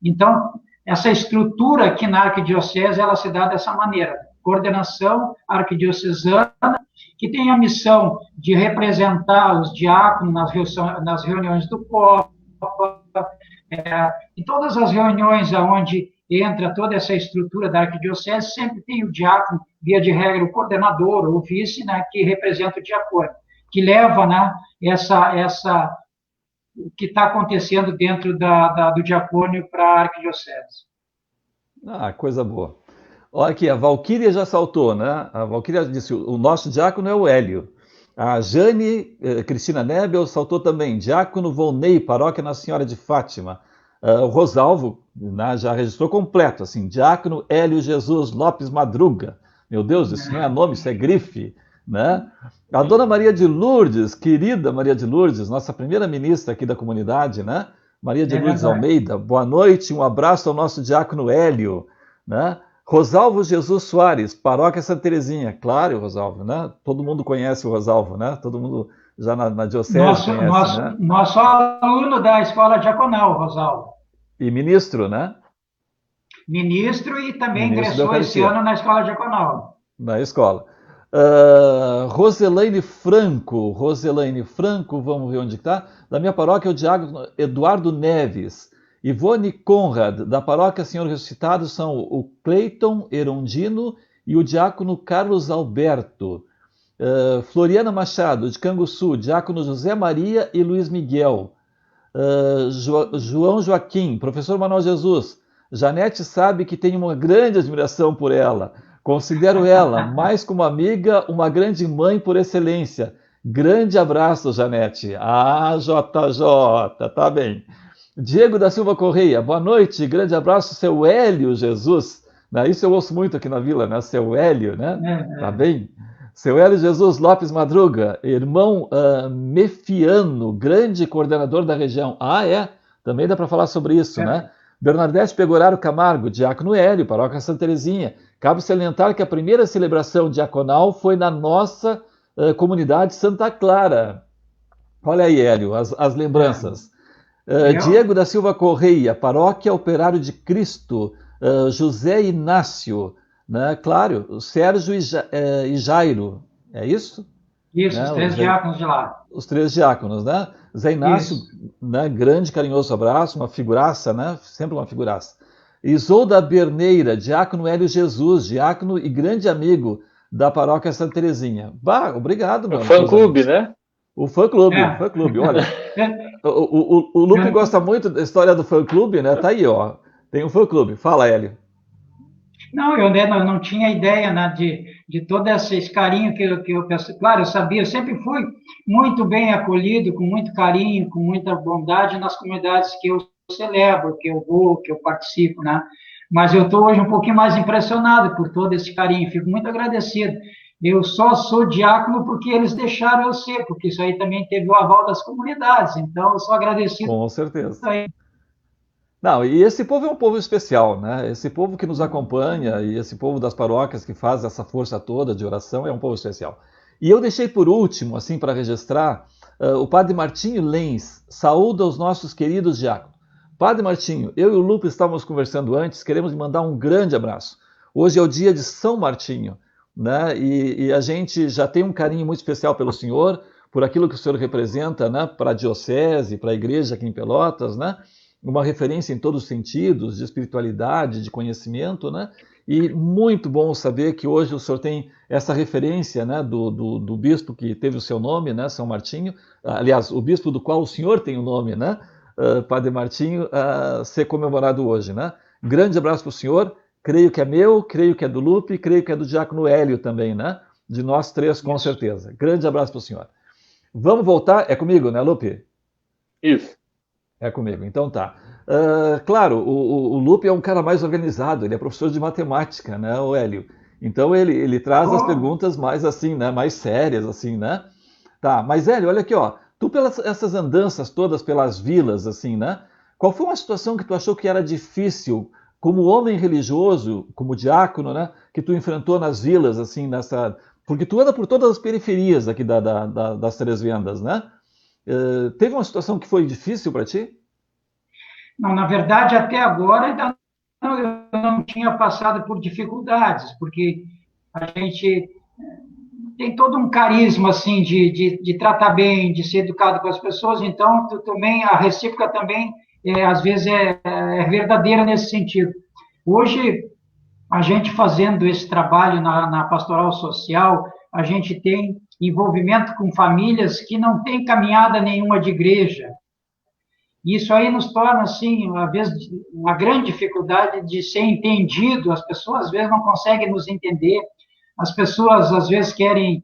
Então, essa estrutura aqui na Arquidiocese, ela se dá dessa maneira: coordenação arquidiocesana, que tem a missão de representar os diáconos nas reuniões do COPA, em todas as reuniões onde entra toda essa estrutura da arquidiocese, sempre tem o diácono, via de regra, o coordenador ou o vice, né, que representa o diácono, que leva, né, o que está acontecendo dentro do diacônio para a arquidiocese. Ah, coisa boa. Olha aqui, a Valquíria já saltou, né? A Valquíria disse, o nosso diácono é o Hélio. A Jane Cristina Nebel saltou também, diácono Volney, paróquia Nossa Senhora de Fátima. O Rosalvo, né, já registrou completo, assim, diácono Hélio Jesus Lopes Madruga. Meu Deus, isso não é nome, isso é grife, né? A dona Maria de Lourdes, querida Maria de Lourdes, nossa primeira ministra aqui da comunidade, né? Maria de Lourdes Almeida, boa noite, um abraço ao nosso diácono Hélio, né? Rosalvo Jesus Soares, paróquia Santa Terezinha, claro, Rosalvo, né? Todo mundo conhece o Rosalvo, né? Todo mundo já na diocese conhece, né? Nosso aluno da escola diaconal, Rosalvo. E ministro, né? Ministro e também Ministro ingressou esse ano na escola diaconal. Na escola. Roselaine Franco, vamos ver onde está. Da minha paróquia, o diácono Eduardo Neves. Ivone Conrad, da paróquia Senhor Ressuscitado, são o Cleiton Erondino e o diácono Carlos Alberto. Floriana Machado, de Canguçu, diácono José Maria e Luiz Miguel. João Joaquim, professor Manuel Jesus. Janete sabe que tenho uma grande admiração por ela. Considero ela, mais como amiga, uma grande mãe por excelência. Grande abraço, Janete. Ah, JJ, tá bem. Diego da Silva Correia, boa noite, grande abraço, seu Hélio Jesus. Isso eu ouço muito aqui na vila, né? Seu Hélio, né? Tá bem? Seu Hélio Jesus Lopes Madruga, irmão Mefiano, grande coordenador da região. Ah, é? Também dá para falar sobre isso, né? Bernadette Pegoraro Camargo, diácono Hélio, paróquia Santa Terezinha. Cabe salientar que a primeira celebração diaconal foi na nossa comunidade Santa Clara. Olha aí, Hélio, as lembranças. Diego da Silva Correia, paróquia Operário de Cristo, José Inácio, né? Claro, Sérgio e Jairo, é isso? Isso, né? Os 3 diáconos de lá. Os 3 diáconos, né? Zé Inácio, né? Grande, carinhoso abraço, uma figuraça, né? Sempre uma figuraça. Isolda Berneira, diácono Hélio Jesus, diácono e grande amigo da paróquia Santa Terezinha. Bah, obrigado, meu. O fã-clube, né? O fã-clube, olha. O Lupe gosta muito da história do fã-clube, né? Tá aí, ó. Tem um fã-clube. Fala, Hélio. Não, eu não tinha ideia, né, de todo esse carinho que eu penso. Claro, eu sabia, eu sempre fui muito bem acolhido, com muito carinho, com muita bondade nas comunidades que eu celebro, que eu vou, que eu participo, né? Mas eu estou hoje um pouquinho mais impressionado por todo esse carinho, fico muito agradecido. Eu só sou diácono porque eles deixaram eu ser, porque isso aí também teve o aval das comunidades, então eu sou agradecido. Com certeza. Não, e esse povo é um povo especial, né? Esse povo que nos acompanha e esse povo das paróquias que faz essa força toda de oração é um povo especial. E eu deixei por último, assim, para registrar, O Padre Martinho Lenz saúda os nossos queridos diáconos. Padre Martinho, eu e o Lupe estávamos conversando antes, queremos lhe mandar um grande abraço. Hoje é o dia de São Martinho, né? E a gente já tem um carinho muito especial pelo senhor, por aquilo que o senhor representa, né? Para a diocese, para a igreja aqui em Pelotas, né? Uma referência em todos os sentidos, de espiritualidade, de conhecimento, né? E muito bom saber que hoje o senhor tem essa referência, né, do bispo que teve o seu nome, né, São Martinho, aliás, o bispo do qual o senhor tem o nome, né, Padre Martinho, ser comemorado hoje, né? Grande abraço para o senhor, creio que é meu, creio que é do Lupe, creio que é do Diácono Hélio também, né? De nós três, com certeza. Grande abraço para o senhor. Vamos voltar, é comigo, né, Lupe? Isso. É comigo, então tá. Claro, o Lupe é um cara mais organizado, ele é professor de matemática, né, o Hélio? Então ele traz as perguntas mais assim, né, mais sérias, assim, né? Tá, mas Hélio, olha aqui, ó. Tu pelas essas andanças todas pelas vilas, assim, né? Qual foi uma situação que tu achou que era difícil, como homem religioso, como diácono, né? Que tu enfrentou nas vilas, assim, nessa... Porque tu anda por todas as periferias aqui das Três Vendas, né? Teve uma situação que foi difícil para ti? Não, na verdade, até agora ainda não, eu não tinha passado por dificuldades, porque a gente tem todo um carisma, assim, de tratar bem, de ser educado com as pessoas, então também, a recíproca também, às vezes, é verdadeira nesse sentido. Hoje, a gente fazendo esse trabalho na pastoral social, a gente tem envolvimento com famílias que não têm caminhada nenhuma de igreja. Isso aí nos torna, assim, uma grande dificuldade de ser entendido. As pessoas, às vezes, não conseguem nos entender. As pessoas, às vezes, querem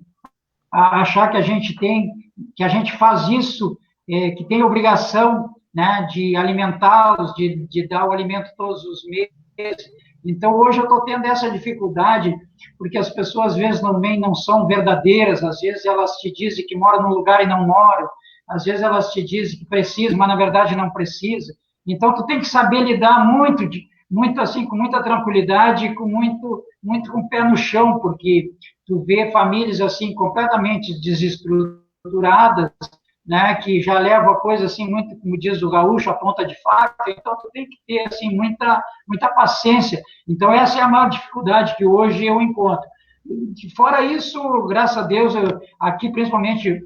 achar que a gente faz isso, que tem obrigação, né, de alimentá-los, de dar o alimento todos os meses. Então, hoje eu estou tendo essa dificuldade, porque as pessoas, às vezes, não são verdadeiras, às vezes elas te dizem que moram num lugar e não moram, às vezes elas te dizem que precisam, mas na verdade não precisa. Então, tu tem que saber lidar muito assim, com muita tranquilidade e com muito com o pé no chão, porque tu vê famílias assim completamente desestruturadas, né, que já levam a coisa assim muito, como diz o gaúcho, a ponta de faca. Então tu tem que ter assim muita paciência. Então essa é a maior dificuldade que hoje eu encontro. Fora isso, graças a Deus, aqui principalmente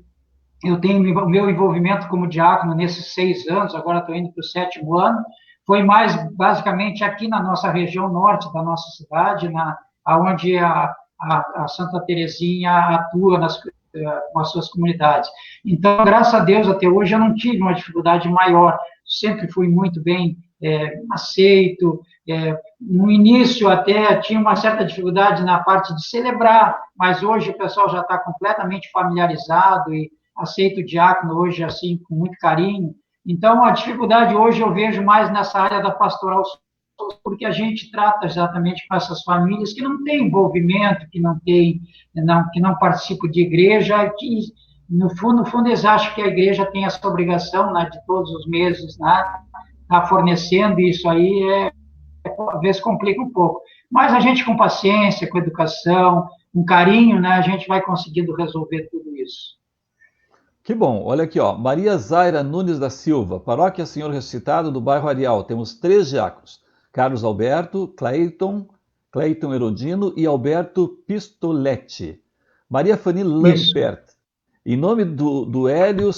eu tenho o meu envolvimento como diácono nesses 6 anos, agora estou indo para o 7º ano, foi mais basicamente aqui na nossa região norte da nossa cidade, onde a Santa Terezinha atua com as suas comunidades. Então, graças a Deus, até hoje eu não tive uma dificuldade maior, sempre fui muito bem aceito. No início até tinha uma certa dificuldade na parte de celebrar, mas hoje o pessoal já está completamente familiarizado e aceita o diácono hoje assim com muito carinho. Então, a dificuldade hoje eu vejo mais nessa área da pastoral, porque a gente trata exatamente com essas famílias que não têm envolvimento, que não participam de igreja, que no fundo eles acham que a igreja tem essa obrigação, né, de todos os meses, né, tá fornecendo, e isso aí às vezes complica um pouco. Mas a gente com paciência, com educação, com carinho, né, a gente vai conseguindo resolver tudo isso. Que bom, olha aqui, ó. Maria Zaira Nunes da Silva, Paróquia Senhor Ressuscitado do bairro Areal. Temos 3 diáconos: Carlos Alberto, Cleiton Erodino e Alberto Pistoletti. Maria Fanny Lampert. Em nome do Hélio,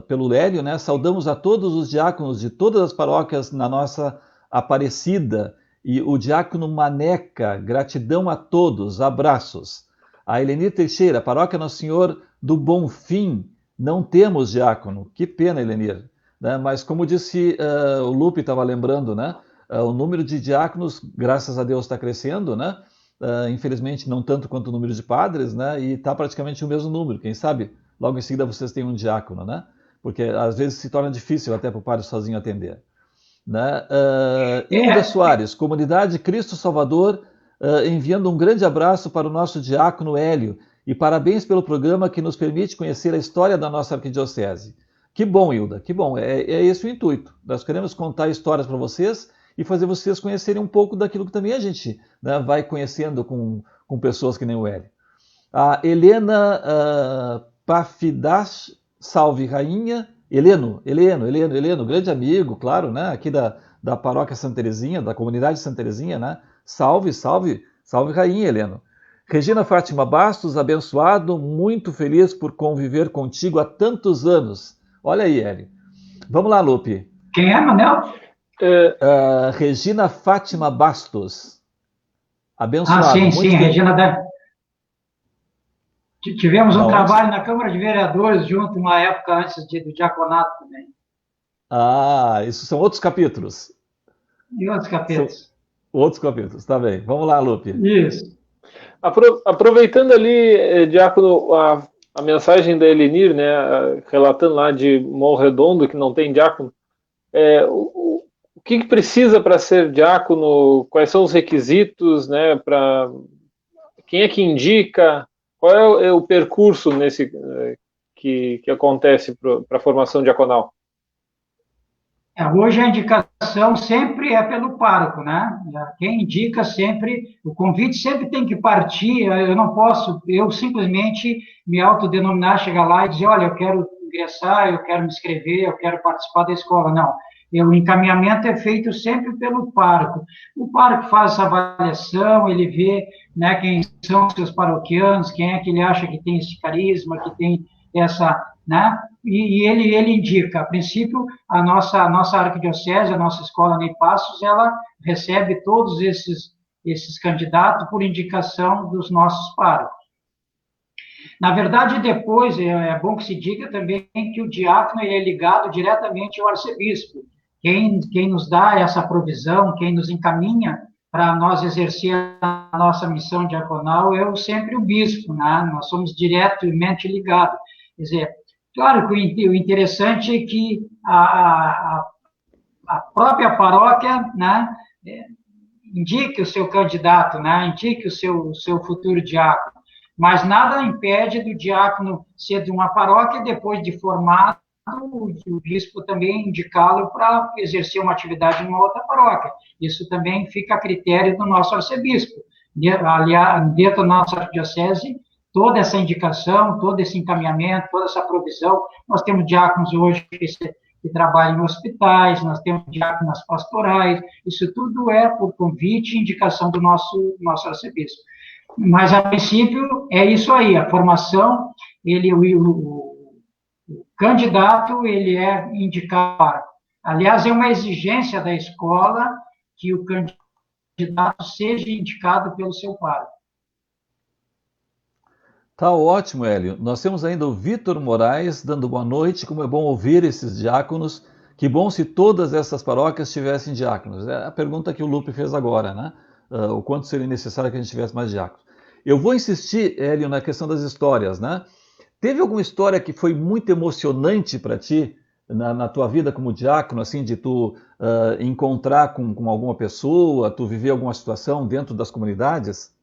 pelo Hélio, né, saudamos a todos os diáconos de todas as paróquias na nossa Aparecida e o diácono Maneca. Gratidão a todos, abraços. A Helenir Teixeira, Paróquia Nosso Senhor do Bonfim, não temos diácono. Que pena, Helenir. Né? Mas como disse o Lupe, estava lembrando, né? O número de diáconos, graças a Deus, está crescendo, né? Infelizmente, não tanto quanto o número de padres, né? E está praticamente o mesmo número. Quem sabe, logo em seguida, vocês têm um diácono, né? Porque às vezes se torna difícil até para o padre sozinho atender. Né? Hilda Soares, Comunidade Cristo Salvador, enviando um grande abraço para o nosso diácono Hélio e parabéns pelo programa que nos permite conhecer a história da nossa arquidiocese. Que bom, Hilda, que bom. É esse o intuito. Nós queremos contar histórias para vocês e fazer vocês conhecerem um pouco daquilo que também a gente, né, vai conhecendo com pessoas que nem o Hélio. A Helena Salve Rainha, Heleno, grande amigo, claro, né? Aqui da paróquia Santa Teresinha, da comunidade Santa Teresinha, né? Salve, salve, salve Rainha, Heleno. Regina Fátima Bastos, abençoado, muito feliz por conviver contigo há tantos anos. Olha aí, Hélio. Vamos lá, Lupe. Quem é, Manel? Regina Fátima Bastos. Abençoado. Sim, sim, Regina da... Tivemos um trabalho na Câmara de Vereadores junto, uma época antes do diaconato também. Isso são outros capítulos. E outros capítulos. São outros capítulos, tá bem. Vamos lá, Lupe. Isso. Aproveitando ali, diácono, a mensagem da Elenir, né, relatando lá de Morro Redondo, que não tem diácono, o que precisa para ser diácono? Quais são os requisitos, né, quem é que indica? Qual é o percurso que acontece para a formação diaconal? Hoje a indicação sempre é pelo pároco, né? Quem indica sempre, o convite sempre tem que partir. Eu não posso, eu simplesmente me autodenominar, chegar lá e dizer, olha, eu quero ingressar, eu quero me inscrever, eu quero participar da escola. Não. O encaminhamento é feito sempre pelo pároco. O pároco faz essa avaliação, ele vê, né, quem são os seus paroquianos, quem é que ele acha que tem esse carisma, que tem essa, né? E ele indica. A princípio, a nossa arquidiocese, a nossa escola Ney Passos, ela recebe todos esses candidatos por indicação dos nossos párocos. Na verdade, depois, é bom que se diga também que o diácono ele é ligado diretamente ao arcebispo. Quem nos dá essa provisão, quem nos encaminha para nós exercer a nossa missão diaconal é sempre o bispo, né? Nós somos diretamente ligados. Quer dizer, claro que o interessante é que a própria paróquia, né, indique o seu candidato, né, indique o seu futuro diácono, mas nada impede do diácono ser de uma paróquia e depois de formado, o bispo também indicá-lo para exercer uma atividade em uma outra paróquia. Isso também fica a critério do nosso arcebispo. Aliás, dentro da nossa arquidiocese, toda essa indicação, todo esse encaminhamento, toda essa provisão, nós temos diáconos hoje que trabalham em hospitais, nós temos diáconas pastorais, isso tudo é por convite e indicação do nosso arcebispo. Mas, a princípio, é isso aí, a formação, o candidato, ele é indicado. Aliás, é uma exigência da escola que o candidato seja indicado pelo seu pároco. Tá ótimo, Hélio. Nós temos ainda o Vitor Moraes dando boa noite. Como é bom ouvir esses diáconos. Que bom se todas essas paróquias tivessem diáconos. É a pergunta que o Lupe fez agora, né? O quanto seria necessário que a gente tivesse mais diáconos. Eu vou insistir, Hélio, na questão das histórias, né? Teve alguma história que foi muito emocionante para ti na tua vida como diácono, assim, de tu encontrar com alguma pessoa, tu viver alguma situação dentro das comunidades?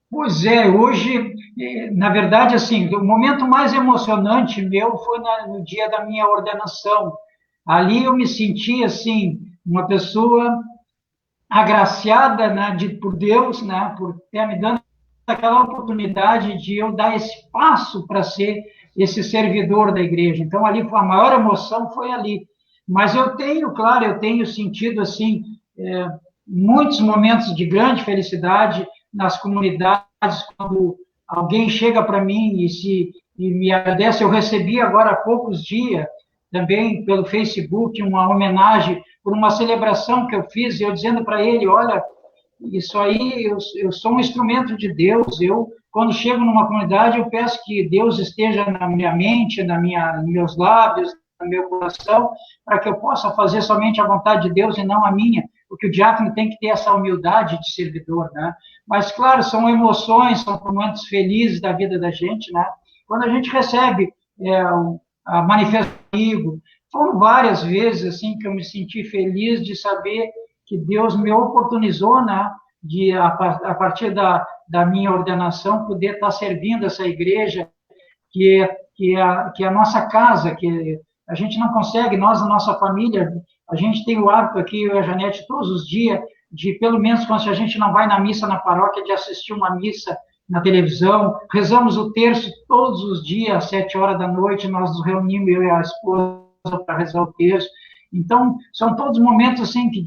Pois é, hoje, na verdade, assim, o momento mais emocionante meu foi no dia da minha ordenação. Ali eu me senti, assim, uma pessoa agraciada, né, por Deus, né, por ter me dado aquela oportunidade de eu dar esse passo para ser esse servidor da igreja. Então, ali, a maior emoção foi ali. Mas eu tenho sentido, assim, muitos momentos de grande felicidade nas comunidades, quando alguém chega para mim e me agradece. Eu recebi agora há poucos dias, também pelo Facebook, uma homenagem por uma celebração que eu fiz, eu dizendo para ele, olha, isso aí, eu sou um instrumento de Deus, quando chego numa comunidade, eu peço que Deus esteja na minha mente, nos meus lábios, no meu coração, para que eu possa fazer somente a vontade de Deus e não a minha, porque o diácono tem que ter essa humildade de servidor, né? Mas, claro, são emoções, são momentos felizes da vida da gente, né? Quando a gente recebe a manifestação, foram várias vezes, assim, que eu me senti feliz de saber que Deus me oportunizou, né? De, a partir da minha ordenação, poder estar servindo essa igreja, que é a nossa casa, que a gente não consegue, nós, a nossa família, a gente tem o hábito aqui, eu e a Janete, todos os dias, de pelo menos quando a gente não vai na missa na paróquia, de assistir uma missa na televisão, rezamos o terço todos os dias, às 7 horas da noite, nós nos reunimos, eu e a esposa, para rezar o terço. Então, são todos momentos assim, que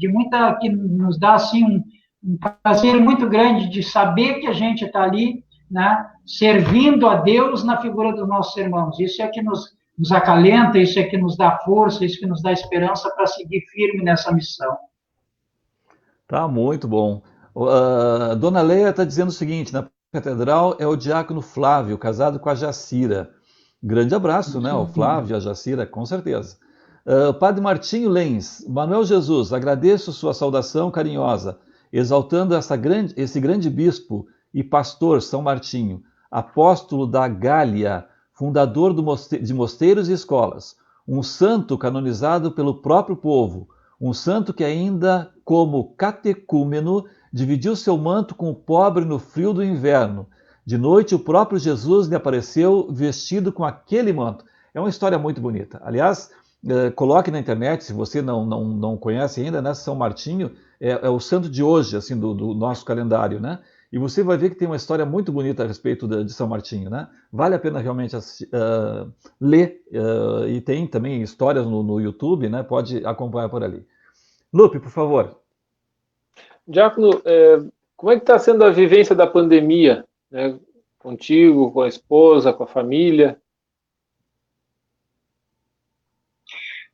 nos dá assim, um prazer muito grande de saber que a gente está ali, né, servindo a Deus na figura dos nossos irmãos. Isso é que nos acalenta, isso é que nos dá força, isso que nos dá esperança para seguir firme nessa missão. Tá muito bom. Dona Leia está dizendo o seguinte: na catedral é o diácono Flávio, casado com a Jacira. Grande abraço, né? O Flávio e a Jacira, com certeza. Padre Martinho Lenz, Manuel Jesus, agradeço sua saudação carinhosa, exaltando esse grande bispo e pastor São Martinho, apóstolo da Gália, fundador de mosteiros e escolas, um santo canonizado pelo próprio povo, um santo que ainda, como catecúmeno, dividiu seu manto com o pobre no frio do inverno. De noite, o próprio Jesus lhe apareceu vestido com aquele manto. É uma história muito bonita. Aliás, coloque na internet, se você não conhece ainda, né? São Martinho é o santo de hoje, assim, do nosso calendário, né? E você vai ver que tem uma história muito bonita a respeito de São Martinho, né? Vale a pena realmente ler, e tem também histórias no YouTube, né? Pode acompanhar por ali. Lupe, por favor. Diácono, como é que está sendo a vivência da pandemia, né? Contigo, com a esposa, com a família?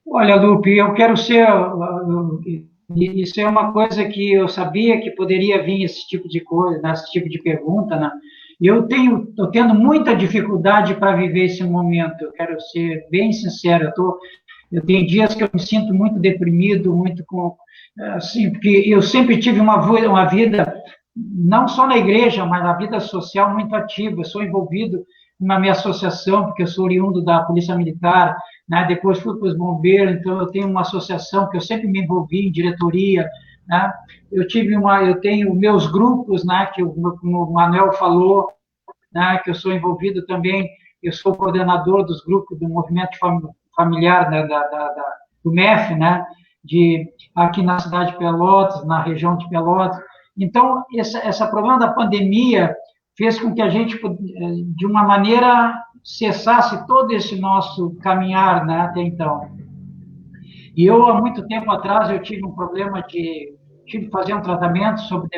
Olha, Lupe, eu quero ser... Isso é uma coisa que eu sabia que poderia vir esse tipo de coisa, né, esse tipo de pergunta, né? Estou tendo muita dificuldade para viver esse momento. Eu quero ser bem sincero. Eu tenho dias que eu me sinto muito deprimido, assim, porque eu sempre tive uma vida, não só na igreja, mas na vida social muito ativa. Eu sou envolvido na minha associação, porque eu sou oriundo da Polícia Militar, né? Depois fui para os bombeiros, então eu tenho uma associação que eu sempre me envolvi em diretoria, né? Eu tenho meus grupos, né? Que o Manuel falou, né? Que eu sou envolvido também, eu sou coordenador dos grupos do movimento familiar, né? Do MEF, né? Aqui na cidade de Pelotas, na região de Pelotas. Então, esse problema da pandemia fez com que a gente, de uma maneira, cessasse todo esse nosso caminhar, né, até então. E eu, há muito tempo atrás, eu tive um problema tive que fazer um tratamento sobre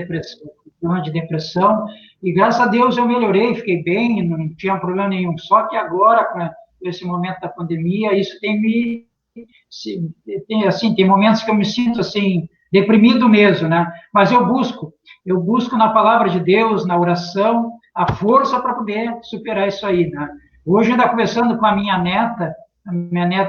problema de depressão, e graças a Deus eu melhorei, fiquei bem, não tinha problema nenhum. Só que agora, com esse momento da pandemia, isso tem momentos que eu me sinto assim, deprimido mesmo, né? Mas eu busco na palavra de Deus, na oração, a força para poder superar isso aí, né? Hoje, ainda conversando com a minha neta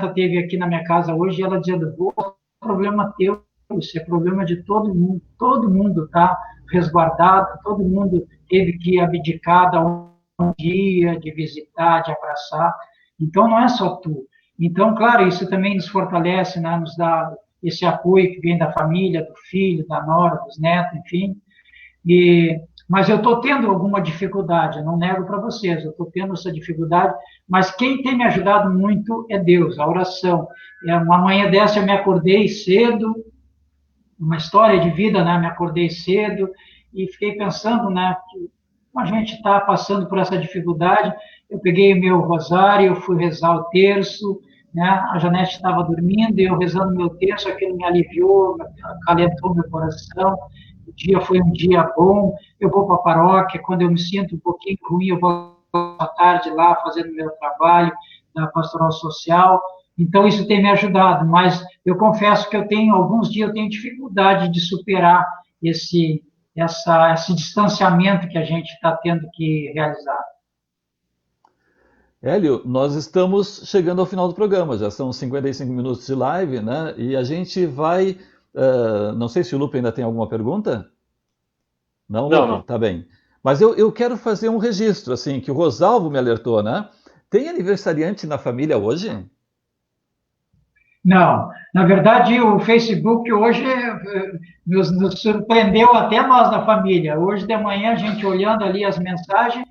esteve aqui na minha casa hoje, e ela dizendo, é problema teu, isso é problema de todo mundo está resguardado, todo mundo teve que abdicar da um dia, de visitar, de abraçar, então não é só tu. Então, claro, isso também nos fortalece, né? Nos dá esse apoio que vem da família, do filho, da nora, dos netos, enfim. Mas eu estou tendo alguma dificuldade, eu não nego para vocês, eu estou tendo essa dificuldade, mas quem tem me ajudado muito é Deus, a oração. Uma manhã dessa eu me acordei cedo, uma história de vida, né? Me acordei cedo e fiquei pensando, né? Que a gente está passando por essa dificuldade. Eu peguei o meu rosário, eu fui rezar o terço, né? A Janete estava dormindo e eu rezando meu terço, aquilo me aliviou, acalentou meu coração. O dia foi um dia bom. Eu vou para a paróquia, quando eu me sinto um pouquinho ruim, eu vou à tarde lá fazendo meu trabalho na pastoral social. Então isso tem me ajudado, mas eu confesso que alguns dias eu tenho dificuldade de superar esse distanciamento que a gente está tendo que realizar. Hélio, nós estamos chegando ao final do programa, já são 55 minutos de live, né? E a gente vai... não sei se o Lupe ainda tem alguma pergunta? Não, Lupe? Não. Tá bem. Mas eu quero fazer um registro, assim, que o Rosalvo me alertou, né? Tem aniversariante na família hoje? Não, na verdade o Facebook hoje nos surpreendeu até nós da família. Hoje de manhã a gente olhando ali as mensagens,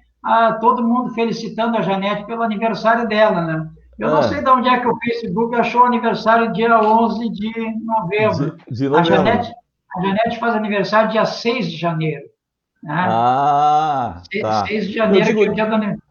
todo mundo felicitando a Janete pelo aniversário dela, né? Eu não sei de onde é que o Facebook achou o aniversário dia 11 de novembro. De novembro. A Janete faz aniversário dia 6 de janeiro. Né? Tá. 6 de Eu janeiro, que é o digo, dia do aniversário.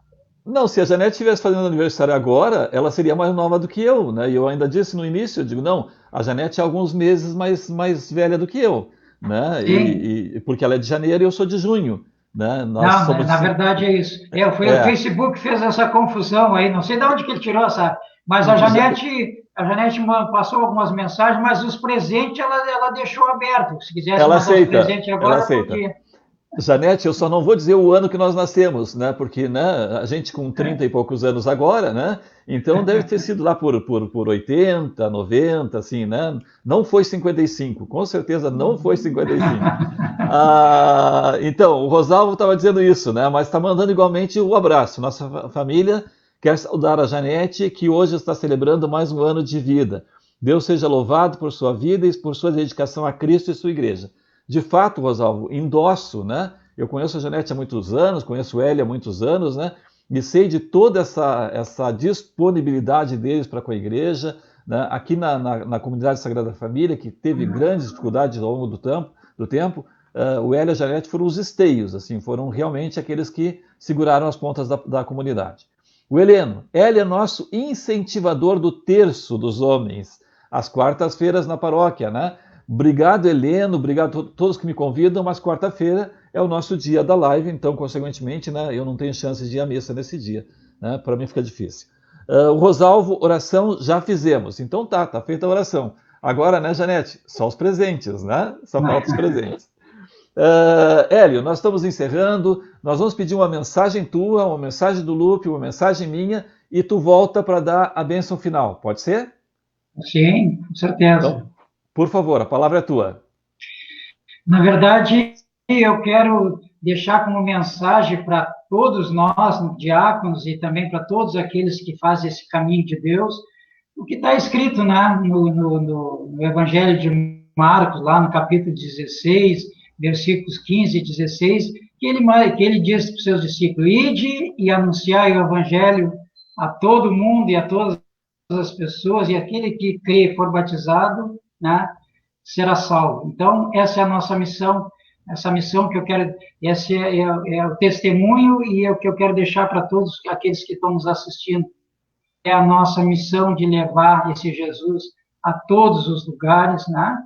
não, se a Janete estivesse fazendo aniversário agora, ela seria mais nova do que eu, né? E eu ainda disse no início, eu digo, não, a Janete é alguns meses mais velha do que eu, né? Sim. Porque ela é de janeiro e eu sou de junho, né? Nós Não, somos na verdade é isso. Foi o é, Facebook que fez essa confusão aí, não sei de onde que ele tirou essa. Mas já- A Janete passou algumas mensagens, mas os presentes ela deixou aberto. Se quisesse ela mandar os aceita, presentes ela agora, aceita. podia. Janete, eu só não vou dizer o ano que nós nascemos, né? Porque, né, a gente com 30 e poucos anos agora, né? Então deve ter sido lá por 80, 90, assim, né? Não foi 55, com certeza não foi 55. Então, o Rosalvo estava dizendo isso, né? Mas está mandando igualmente o abraço. Nossa família quer saudar a Janete, que hoje está celebrando mais um ano de vida. Deus seja louvado por sua vida e por sua dedicação a Cristo e sua igreja. De fato, Rosalvo, endosso, né? Eu conheço a Janete há muitos anos, conheço o Hélio há muitos anos, né? E sei de toda essa disponibilidade deles para com a igreja, né? Aqui na comunidade Sagrada Família, que teve grandes dificuldades ao longo do tempo, o Hélio e a Janete foram os esteios, assim, foram realmente aqueles que seguraram as pontas da comunidade. O Heleno, ele é nosso incentivador do terço dos homens, às quartas-feiras na paróquia, né? Obrigado, Heleno, obrigado a todos que me convidam, mas quarta-feira é o nosso dia da live, então, consequentemente, né, eu não tenho chance de ir à missa nesse dia, né? Para mim fica difícil. O Rosalvo, oração já fizemos, então tá feita a oração. Agora, né, Janete, só os presentes, né? Só falta os presentes. Hélio, nós estamos encerrando. Nós vamos pedir uma mensagem tua, uma mensagem do Lupe, uma mensagem minha, e tu volta para dar a bênção final. Pode ser? Sim, com Então, certeza. por favor, a palavra é tua. Na verdade, eu quero deixar como mensagem para todos nós, diáconos, e também para todos aqueles que fazem esse caminho de Deus, o que está escrito, né, no Evangelho de Marcos, lá no capítulo 16, versículos 15 e 16, que ele diz para os seus discípulos: ide e anunciai o Evangelho a todo mundo e a todas as pessoas, e aquele que crê e for batizado, né, será salvo. Então, essa é a nossa missão, essa missão que eu quero, esse é o testemunho e é o que eu quero deixar para todos aqueles que estão nos assistindo. É a nossa missão de levar esse Jesus a todos os lugares, né?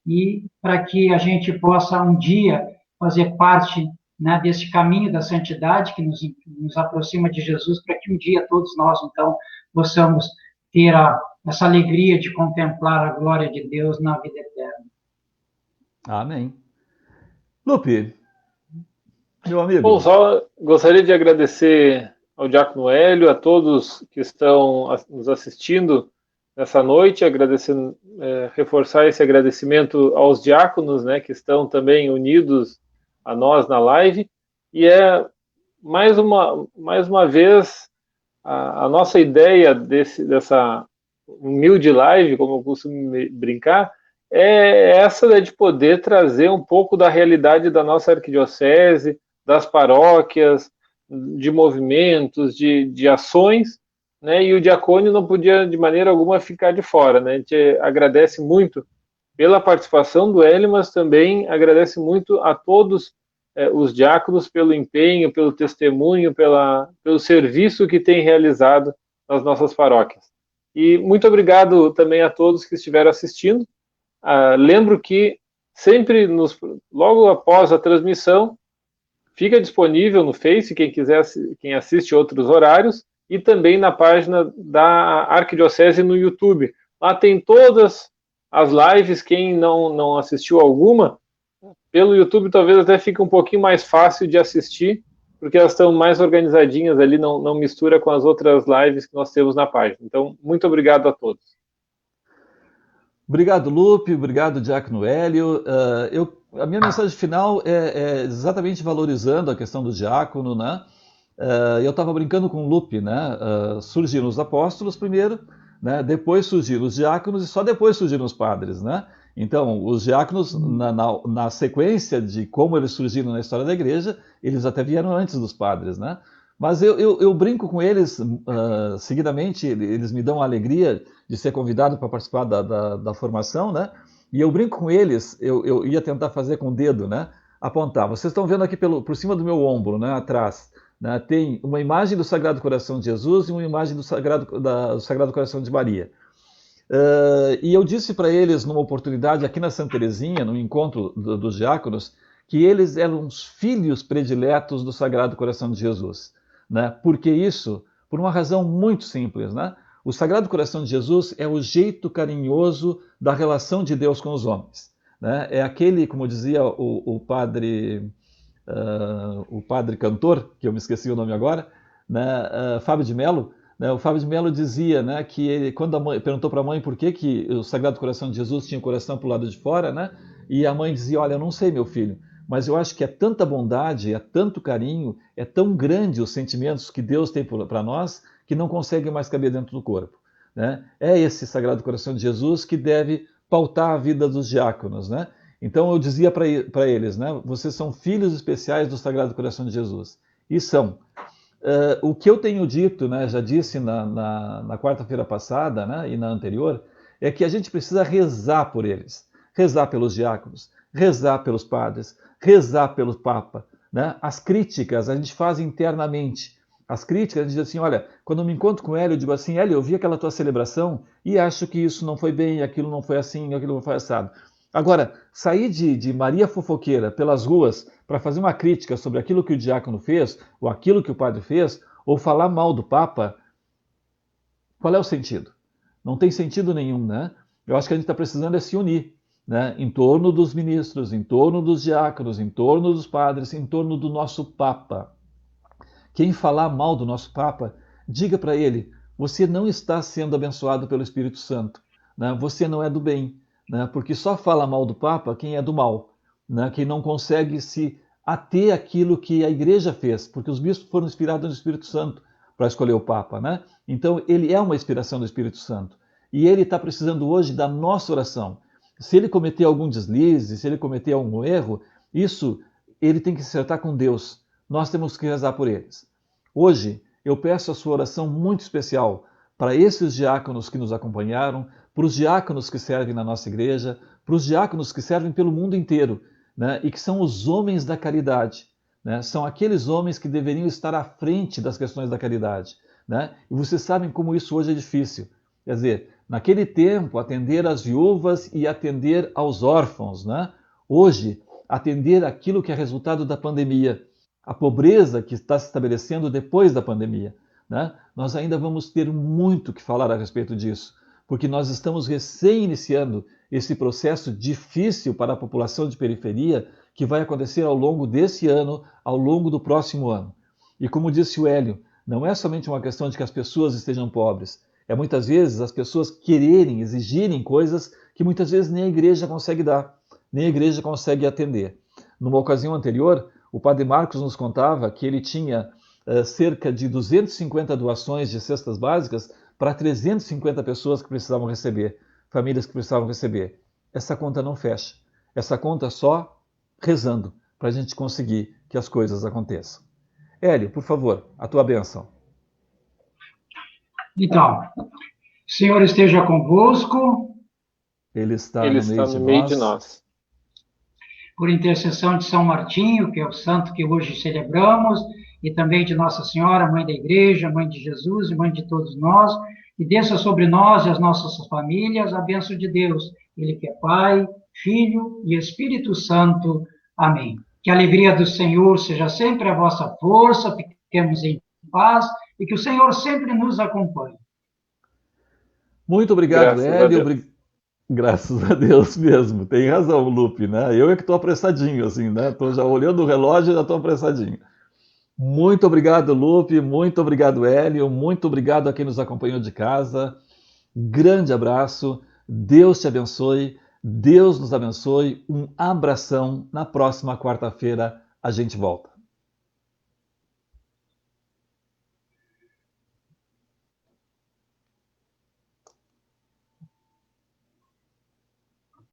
E para que a gente possa um dia fazer parte, né, desse caminho da santidade que nos aproxima de Jesus, para que um dia todos nós, então, possamos ter essa alegria de contemplar a glória de Deus na vida eterna. Amém. Lupe, meu Bom, amigo. só gostaria de agradecer ao Diácono Hélio, a todos que estão nos assistindo nessa noite, agradecendo, reforçar esse agradecimento aos diáconos, né, que estão também unidos a nós na live, e mais uma vez a nossa ideia dessa humilde live, como eu costumo brincar, é essa, né, de poder trazer um pouco da realidade da nossa arquidiocese, das paróquias, de movimentos, de ações, né? E o diacônio não podia de maneira alguma ficar de fora, né? A gente agradece muito pela participação do Hélio, mas também agradece muito a todos os diáconos pelo empenho, pelo testemunho, pelo serviço que têm realizado nas nossas paróquias. E muito obrigado também a todos que estiveram assistindo. Lembro que sempre, logo após a transmissão, fica disponível no Face, quem quiser, quem assiste outros horários, e também na página da Arquidiocese no YouTube. Lá tem todas as lives, quem não assistiu alguma, pelo YouTube talvez até fique um pouquinho mais fácil de assistir, porque elas estão mais organizadinhas ali, não mistura com as outras lives que nós temos na página. Então, muito obrigado a todos. Obrigado, Lupe. Obrigado, Diácono Hélio. A minha mensagem final é exatamente valorizando a questão do diácono, né? Eu estava brincando com o Lupe, né? Surgiram os apóstolos primeiro, né? Depois surgiram os diáconos e só depois surgiram os padres, né? Então, os diáconos, na sequência de como eles surgiram na história da igreja, eles até vieram antes dos padres, né? Mas eu brinco com eles seguidamente, eles me dão a alegria de ser convidado para participar da formação, né? E eu brinco com eles, eu ia tentar fazer com o dedo, né? apontar. Vocês estão vendo aqui por cima do meu ombro, né, atrás, né, tem uma imagem do Sagrado Coração de Jesus e uma imagem do Sagrado Coração de Maria. E eu disse para eles, numa oportunidade aqui na Santa Teresinha, no encontro dos diáconos, que eles eram os filhos prediletos do Sagrado Coração de Jesus. Né? Por que isso? Por uma razão muito simples. Né? O Sagrado Coração de Jesus é o jeito carinhoso da relação de Deus com os homens. Né? É aquele, como dizia o padre cantor, que eu me esqueci o nome agora, né? Fábio de Mello. Né? O Fábio de Mello dizia, né, que ele, quando a mãe perguntou para a mãe por que o Sagrado Coração de Jesus tinha o coração para o lado de fora, né? E a mãe dizia, olha, eu não sei, meu filho, mas eu acho que é tanta bondade, é tanto carinho, é tão grande os sentimentos que Deus tem para nós, que não conseguem mais caber dentro do corpo. Né? É esse Sagrado Coração de Jesus que deve pautar a vida dos diáconos. Né? Então eu dizia para eles, né, vocês são filhos especiais do Sagrado Coração de Jesus. E são. O que eu tenho dito, né, já disse na quarta-feira passada, né, e na anterior, é que a gente precisa rezar por eles. Rezar pelos diáconos, rezar pelos padres, rezar pelo Papa. Né? As críticas a gente faz internamente. As críticas, a gente diz assim, olha, quando eu me encontro com o Hélio, eu digo assim, Hélio, eu vi aquela tua celebração e acho que isso não foi bem, aquilo não foi assim, aquilo não foi assado. Agora, sair de Maria fofoqueira pelas ruas para fazer uma crítica sobre aquilo que o diácono fez, ou aquilo que o padre fez, ou falar mal do Papa, qual é o sentido? Não tem sentido nenhum, né? Eu acho que a gente está precisando é se unir, né? Em torno dos ministros, em torno dos diáconos, em torno dos padres, em torno do nosso Papa. Quem falar mal do nosso Papa, diga para ele, você não está sendo abençoado pelo Espírito Santo, né? Você não é do bem, né? Porque só fala mal do Papa quem é do mal, né? Quem não consegue se ater àquilo que a Igreja fez, porque os bispos foram inspirados no Espírito Santo para escolher o Papa, né? Então ele é uma inspiração do Espírito Santo e ele está precisando hoje da nossa oração. Se ele cometer algum deslize, se ele cometer algum erro, isso ele tem que se acertar com Deus. Nós temos que rezar por eles. Hoje, eu peço a sua oração muito especial para esses diáconos que nos acompanharam, para os diáconos que servem na nossa igreja, para os diáconos que servem pelo mundo inteiro, né? E que são os homens da caridade. Né? São aqueles homens que deveriam estar à frente das questões da caridade. Né? E vocês sabem como isso hoje é difícil. Quer dizer, naquele tempo, atender às viúvas e atender aos órfãos. Né? Hoje, atender aquilo que é resultado da pandemia, a pobreza que está se estabelecendo depois da pandemia. Né? Nós ainda vamos ter muito que falar a respeito disso, porque nós estamos recém-iniciando esse processo difícil para a população de periferia que vai acontecer ao longo desse ano, ao longo do próximo ano. E como disse o Hélio, não é somente uma questão de que as pessoas estejam pobres, é muitas vezes as pessoas quererem, exigirem coisas que muitas vezes nem a igreja consegue dar, nem a igreja consegue atender. Numa ocasião anterior, o padre Marcos nos contava que ele tinha cerca de 250 doações de cestas básicas para 350 pessoas que precisavam receber, famílias que precisavam receber. Essa conta não fecha. Essa conta só rezando para a gente conseguir que as coisas aconteçam. Hélio, por favor, a tua bênção. Então, o Senhor esteja convosco. Ele está no meio de nós. Por intercessão de São Martinho, que é o santo que hoje celebramos, e também de Nossa Senhora, Mãe da Igreja, Mãe de Jesus e Mãe de todos nós, e desça sobre nós e as nossas famílias a bênção de Deus, Ele que é Pai, Filho e Espírito Santo. Amém. Que a alegria do Senhor seja sempre a vossa força, fiquemos em paz, e que o Senhor sempre nos acompanhe. Muito obrigado, Hélio. Graças a Deus mesmo, tem razão, Lupe, né? Eu é que estou apressadinho, assim, né? Estou já olhando o relógio e já estou apressadinho. Muito obrigado, Lupe, muito obrigado, Hélio, muito obrigado a quem nos acompanhou de casa. Grande abraço, Deus te abençoe, Deus nos abençoe, um abração. Na próxima quarta-feira a gente volta.